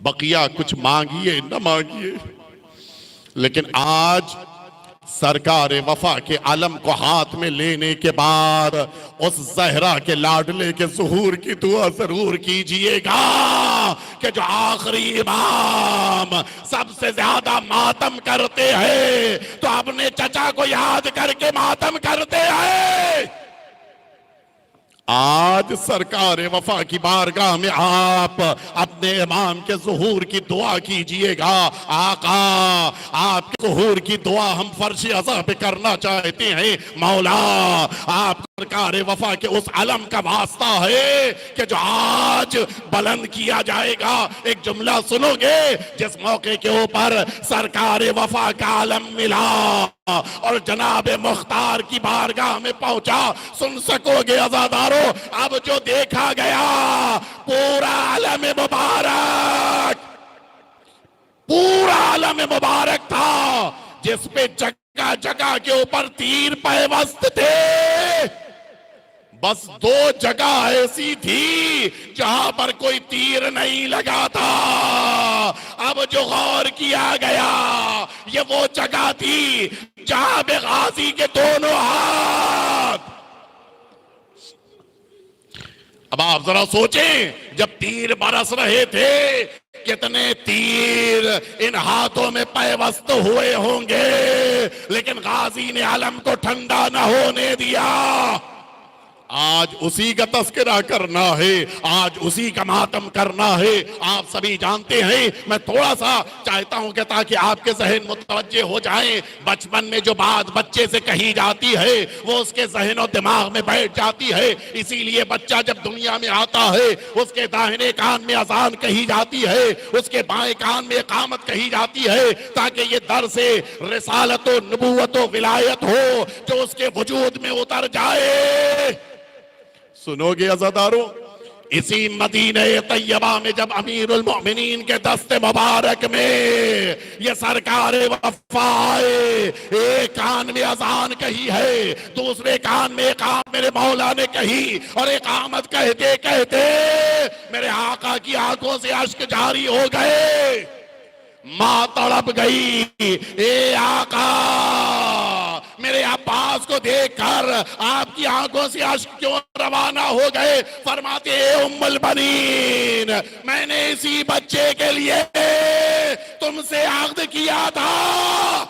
बकिया कुछ मांगिए न मांगिए, लेकिन आज सरकार वफा के अलम को हाथ में लेने के बाद उस जहरा के लाडले के ज़ुहूर की दुआ जरूर कीजिएगा कि जो आखिरी इमाम सबसे ज्यादा मातम करते हैं तो अपने चचा को याद करके मातम करते हैं। आज सरकार वफा की बारगाह में आप अपने इमाम के ज़ुहूर की दुआ कीजिएगा। आका, आपके ज़ुहूर की दुआ हम फर्श अज़ा पे करना चाहते हैं। मौला, आप सरकार वफा के उस अलम का वास्ता है कि जो आज बुलंद किया जाएगा। एक जुमला सुनोगे जिस मौके के ऊपर सरकार वफा का अलम मिला और जनाब मुख्तार की बारगाह में पहुंचा, सुन सकोगे अज़ादारों। अब जो देखा गया पूरा आलम मुबारक, पूरा आलम मुबारक था जिस पे जगह जगह के ऊपर तीर पैवस्त थे, बस दो जगह ऐसी थी जहां पर कोई तीर नहीं लगा था। अब जो गौर किया गया ये वो जगह थी जहां पे गाजी के दोनों हाथ। अब आप जरा सोचें, जब तीर बरस रहे थे कितने तीर इन हाथों में पैवस्त हुए होंगे, लेकिन गाजी ने अलम को ठंडा न होने दिया। आज उसी का तस्करा करना है, आज उसी का मातम करना है। आप सभी जानते हैं, मैं थोड़ा सा चाहता हूं कि ताकि आपके जहन मुतवज्जे हो जाएं। बचपन में जो बात बच्चे से कही जाती है वो उसके जहन और दिमाग में बैठ जाती है। इसीलिए बच्चा जब दुनिया में आता है उसके दाहिने कान में अजान कही जाती है, उसके बाएं कान में इकामत कही जाती है, ताकि ये दर से रिसालत व नबूवत व विलायत हो जो उसके वजूद में उतर जाए। सुनोगे अज़ादारों, इसी मदीने तैयबा में जब अमीरुल मोमिनीन के दस्ते मुबारक में ये सरकार वफा आए, एक कान में अजान कही है, दूसरे कान में इकामत मेरे मौला ने कही, और इकामत कहते कहते मेरे आका की आंखों से अश्क जारी हो गए। मां तड़प गई, ए आका, मेरे अब्बास को देखकर आपकी आंखों से अश्क क्यों रवाना हो गए? फरमाते उम्मुल बनीन, मैंने इसी बच्चे के लिए तुमसे अहद किया था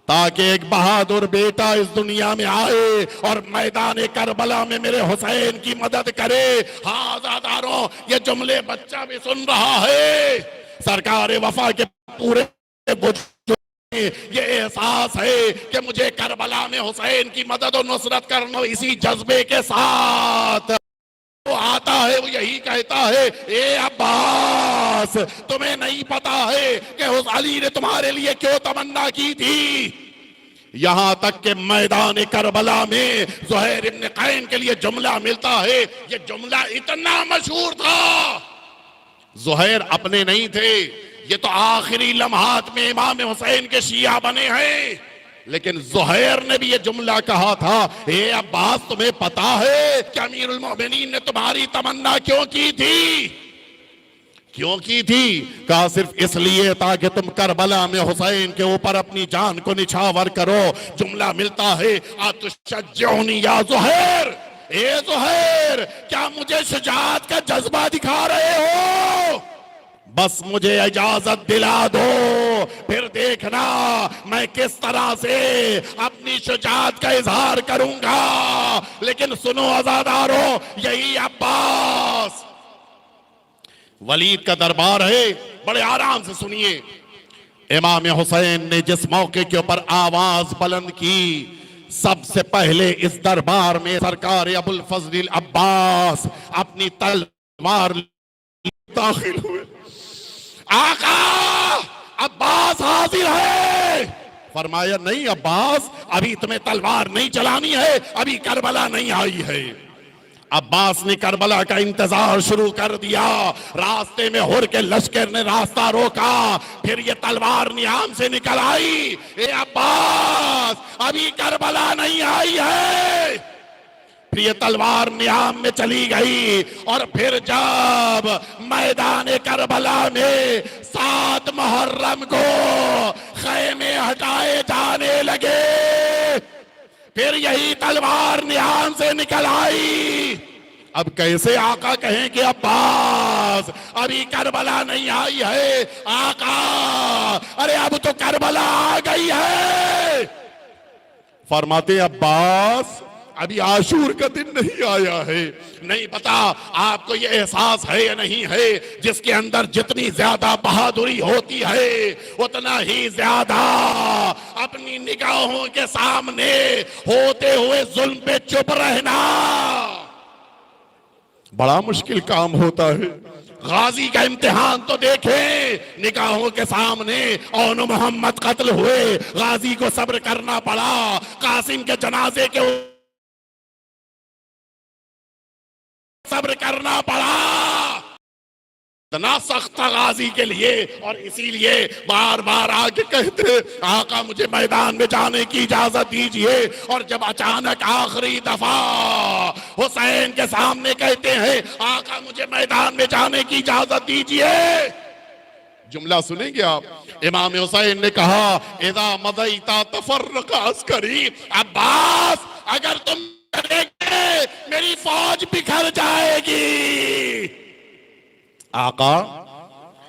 ताकि एक बहादुर बेटा इस दुनिया में आए और मैदान करबला में मेरे हुसैन की मदद करे। हाँ आज़ादारों, ये जुमले बच्चा भी सुन रहा है। सरकार वफा के पूरे ये एहसास है कि मुझे करबला में हुसैन की मदद और नुसरत करना, इसी जज्बे के साथ वो आता है, वो यही कहता है, ए अब्बास, तुम्हें नहीं पता है कि उस अली ने तुम्हारे लिए क्यों तमन्ना की थी। यहां तक के मैदान करबला में ज़ुहैर इब्न कैन के लिए जुमला मिलता है। ये जुमला इतना मशहूर था, ज़ुहैर अपने नहीं थे, ये तो आखिरी लम्हात में इमाम हुसैन के शिया बने हैं, लेकिन ज़ुहैर ने भी ये जुमला कहा था, ए अब्बास, तुम्हें पता है कि अमीरुल मोमिनीन ने तुम्हारी तमन्ना क्यों की थी? क्यों की थी? कहा सिर्फ इसलिए ताकि तुम करबला में हुसैन के ऊपर अपनी जान को निछावर करो। जुमला मिलता है, अतुशज्जुनी या ज़ुहैर, ए ज़ुहैर, क्या मुझे शुजाअत का जज्बा दिखा रहे हो? बस मुझे इजाजत दिला दो, फिर देखना मैं किस तरह से अपनी शुजाअत का इजहार करूंगा। लेकिन सुनो अज़ादारों, यही अब्बास, वलीद का दरबार है, बड़े आराम से सुनिए। इमाम हुसैन ने जिस मौके के ऊपर आवाज बुलंद की, सबसे पहले इस दरबार में सरकार अबुल फजल अब्बास अपनी तलवार दाखिल हुए। आका, अब्बास हाजिर है। फरमाया, नहीं अब्बास, अभी तुम्हें तलवार नहीं चलानी है, अभी करबला नहीं आई है। अब्बास ने करबला का इंतजार शुरू कर दिया। रास्ते में हुर के लश्कर ने रास्ता रोका, फिर ये तलवार नियाम से निकल आई। ए अब्बास, अभी करबला नहीं आई है। फिर ये तलवार नियाम में चली गई, और फिर जब मैदान करबला में 7 मुहर्रम को खैमे हटाए जाने लगे, फिर यही तलवार नियाम से निकल आई। अब कैसे आका कहें कि अब्बास अभी करबला नहीं आई है? आका, अरे अब तो करबला आ गई है। फरमाते अब्बास, अभी आशूर का दिन नहीं आया है। नहीं पता आपको ये एहसास है या नहीं है, जिसके अंदर जितनी ज्यादा बहादुरी होती है उतना ही ज्यादा अपनी निगाहों के सामने होते हुए जुल्म पे चुप रहना बड़ा मुश्किल काम होता है। गाजी का इम्तिहान तो देखें, निगाहों के सामने औन मोहम्मद कत्ल हुए, गाजी को सब्र करना पड़ा। कासिम के जनाजे के सब्र करना पड़ा। इतना सख्त था गाजी के लिए, और इसीलिए बार बार आके कहते आका मुझे मैदान में जाने की इजाजत दीजिए। और जब अचानक आखिरी दफा हुसैन के सामने कहते हैं आका मुझे मैदान में जाने की इजाजत दीजिए, जुमला सुनेंगे आप, इमाम हुसैन ने कहा इदा मदईता तफर्रका अस्करी, अब्बास अगर तुम चलेंगे मेरी फौज बिखर जाएगी। आका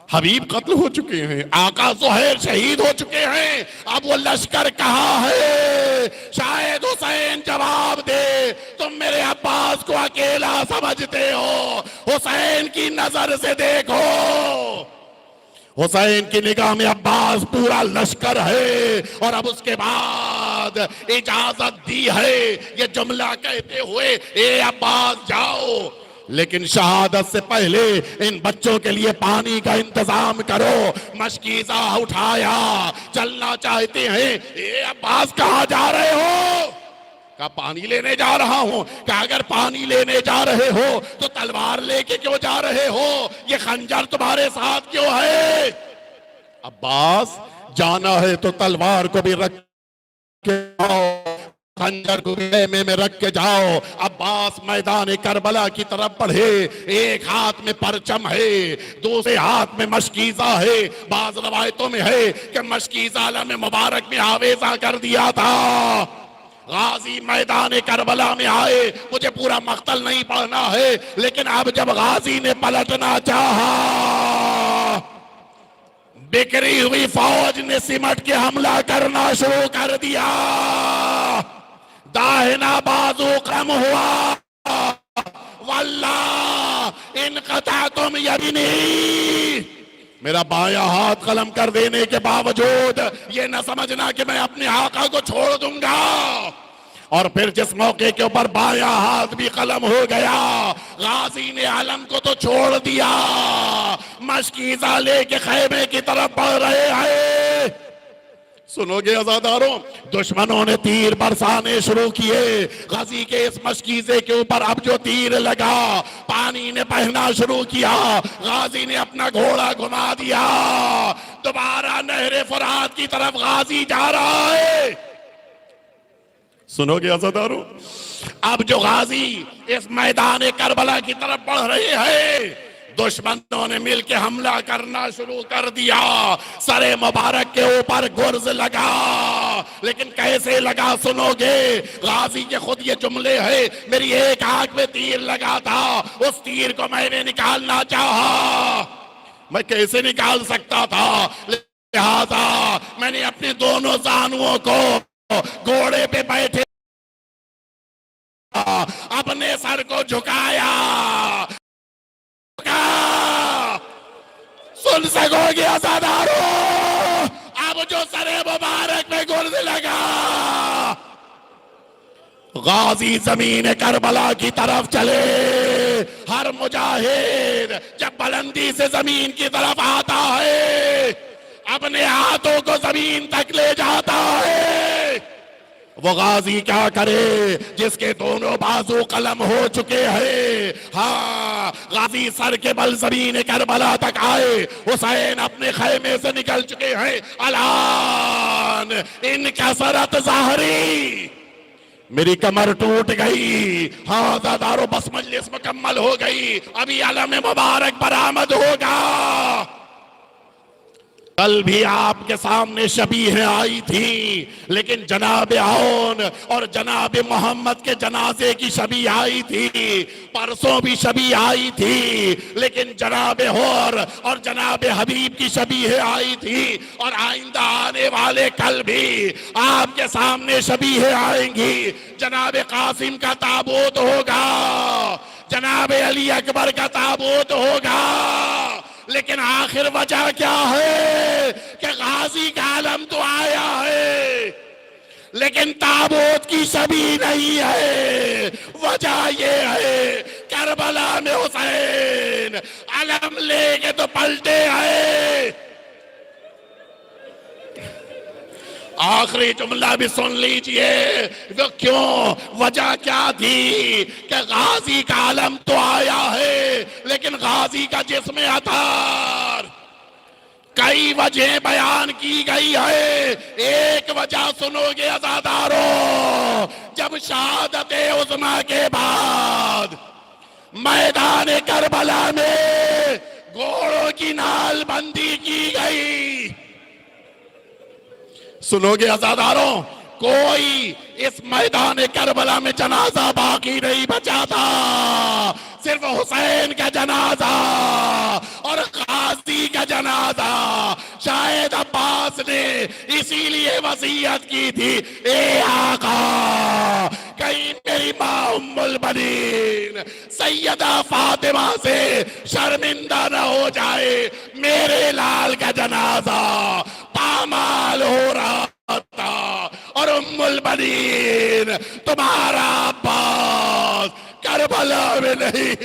हबीब कत्ल हो चुके हैं, आका ज़ुहैर शहीद हो चुके हैं, अब वो लश्कर कहाँ है? शायद हुसैन जवाब दे तुम मेरे अब्बास को अकेला समझते हो, हुसैन की नजर से देखो। हुसैन की निगाह में अब्बास पूरा लश्कर है, और अब उसके बाद इजाजत दी है ये जुमला कहते हुए ए अब्बास जाओ, लेकिन शहादत से पहले इन बच्चों के लिए पानी का इंतजाम करो। मशकीज़ा उठाया, चलना चाहते हैं, ए अब्बास कहाँ जा रहे हो? कहा पानी लेने जा रहा हूं। कहा अगर पानी लेने जा रहे हो तो तलवार लेके क्यों जा रहे हो? ये खंजर तुम्हारे साथ क्यों है? अब्बास जाना है तो तलवार को भी रख के आओ, खंजर को खेमे में रख के जाओ। अब्बास मैदान करबला की तरफ बढ़े, एक हाथ में परचम है, दूसरे हाथ में मशकीज़ा है। बाज रवायतों में है कि मशकीज़ा आलम मुबारक में आवेजा कर दिया था। गाजी मैदान करबला में आए, मुझे पूरा मक्तल नहीं पढ़ना है, लेकिन अब जब गाजी ने पलटना चाहा, बिखरी हुई फौज ने सिमट के हमला करना शुरू कर दिया। दाहिना बाजू कम हुआ, वल्लाह इनकता तुम यबीनी, मेरा बाया हाथ कलम कर देने के बावजूद ये न समझना कि मैं अपने आका को छोड़ दूंगा। और फिर जिस मौके के ऊपर बाया हाथ भी कलम हो गया, गाजी ने आलम को तो छोड़ दिया, मशकीज़ा लेके खैमे की तरफ बढ़ रहे हैं। सुनोगे आजादारों, दुश्मनों ने तीर बरसाने शुरू किए। गाजी के इस मशकीज़े के ऊपर अब जो तीर लगा, पानी ने बहना शुरू किया। गाजी ने अपना घोड़ा घुमा दिया, दोबारा नहरे फुरात की तरफ गाजी जा रहा है। सुनोगे आजादारों, अब जो गाजी इस मैदान करबला की तरफ बढ़ रहे हैं, दुश्मनों ने मिलकर हमला करना शुरू कर दिया। सरे मुबारक के ऊपर गुर्ज लगा, लेकिन कैसे लगा सुनोगे। गाजी के खुद ये जुमले हैं, मेरी एक आंख में तीर लगा था, उस तीर को मैंने निकालना चाहा, मैं कैसे निकाल सकता था, लिहाजा मैंने अपने दोनों जानुओं को घोड़े पे बैठे अपने सर को झुकाया। सुन सकोगे आजादारों, अब जो सरे मुबारक में गुर्ज लगा, गाजी जमीन करबला की तरफ चले। हर मुजाहिद जब बुलंदी से जमीन की तरफ आता है, अपने हाथों को जमीन तक ले जाता है। वो गाजी क्या करे जिसके दोनों बाजू कलम हो चुके हैं। हाँ, गाजी सर के बल जमीन करबला तक आए, हुसैन अपने खैमे से निकल चुके हैं। अलान इन कसरत ज़ाहरी, मेरी कमर टूट गई। हाँ दादारो, बस मजलिस मुकम्मल हो गई, अभी अलम मुबारक बरामद होगा। कल भी आपके सामने शबीहें आई थी, लेकिन जनाब आउन और जनाब मोहम्मद के जनाजे की शबी आई थी। परसों भी शबी आई थी, लेकिन जनाब होर और जनाब हबीब की शबीहें आई थी। और आइंदा आने वाले कल भी आपके सामने शबीहें आएंगी। जनाब कासिम का ताबूत होगा, जनाब अली अकबर का ताबूत होगा, लेकिन आखिर वजह क्या है कि गाजी का आलम तो आया है, लेकिन ताबूत की शबी नहीं है। वजह ये है करबला में हुसैन आलम लेके तो पलटे आए। आखिरी जुमला भी सुन लीजिए। वो क्यों, वजह क्या थी कि गाजी का आलम तो आया है लेकिन गाजी का जिस्म अतार। कई वजह बयान की गई है, एक वजह सुनोगे अज़ादारों, जब शहादत उज़्मा के बाद मैदान करबला में घोड़ों की नालबंदी की गई। सुनोगे अज़ादारों, कोई इस मैदान करबला में जनाजा बाकी नहीं बचा था, सिर्फ हुसैन का जनाजा और गाजी का जनाजा। शायद अब्बास ने इसीलिए वसीयत की थी, ए आका कहीं मेरी मां उम्मुल बनीन सैयदा फातिमा से शर्मिंदा न हो जाए, मेरे लाल का जनाजा पामाल हो रहा था और उम्मुल बनीन तुम्हारा अब्बास करबला में नहीं।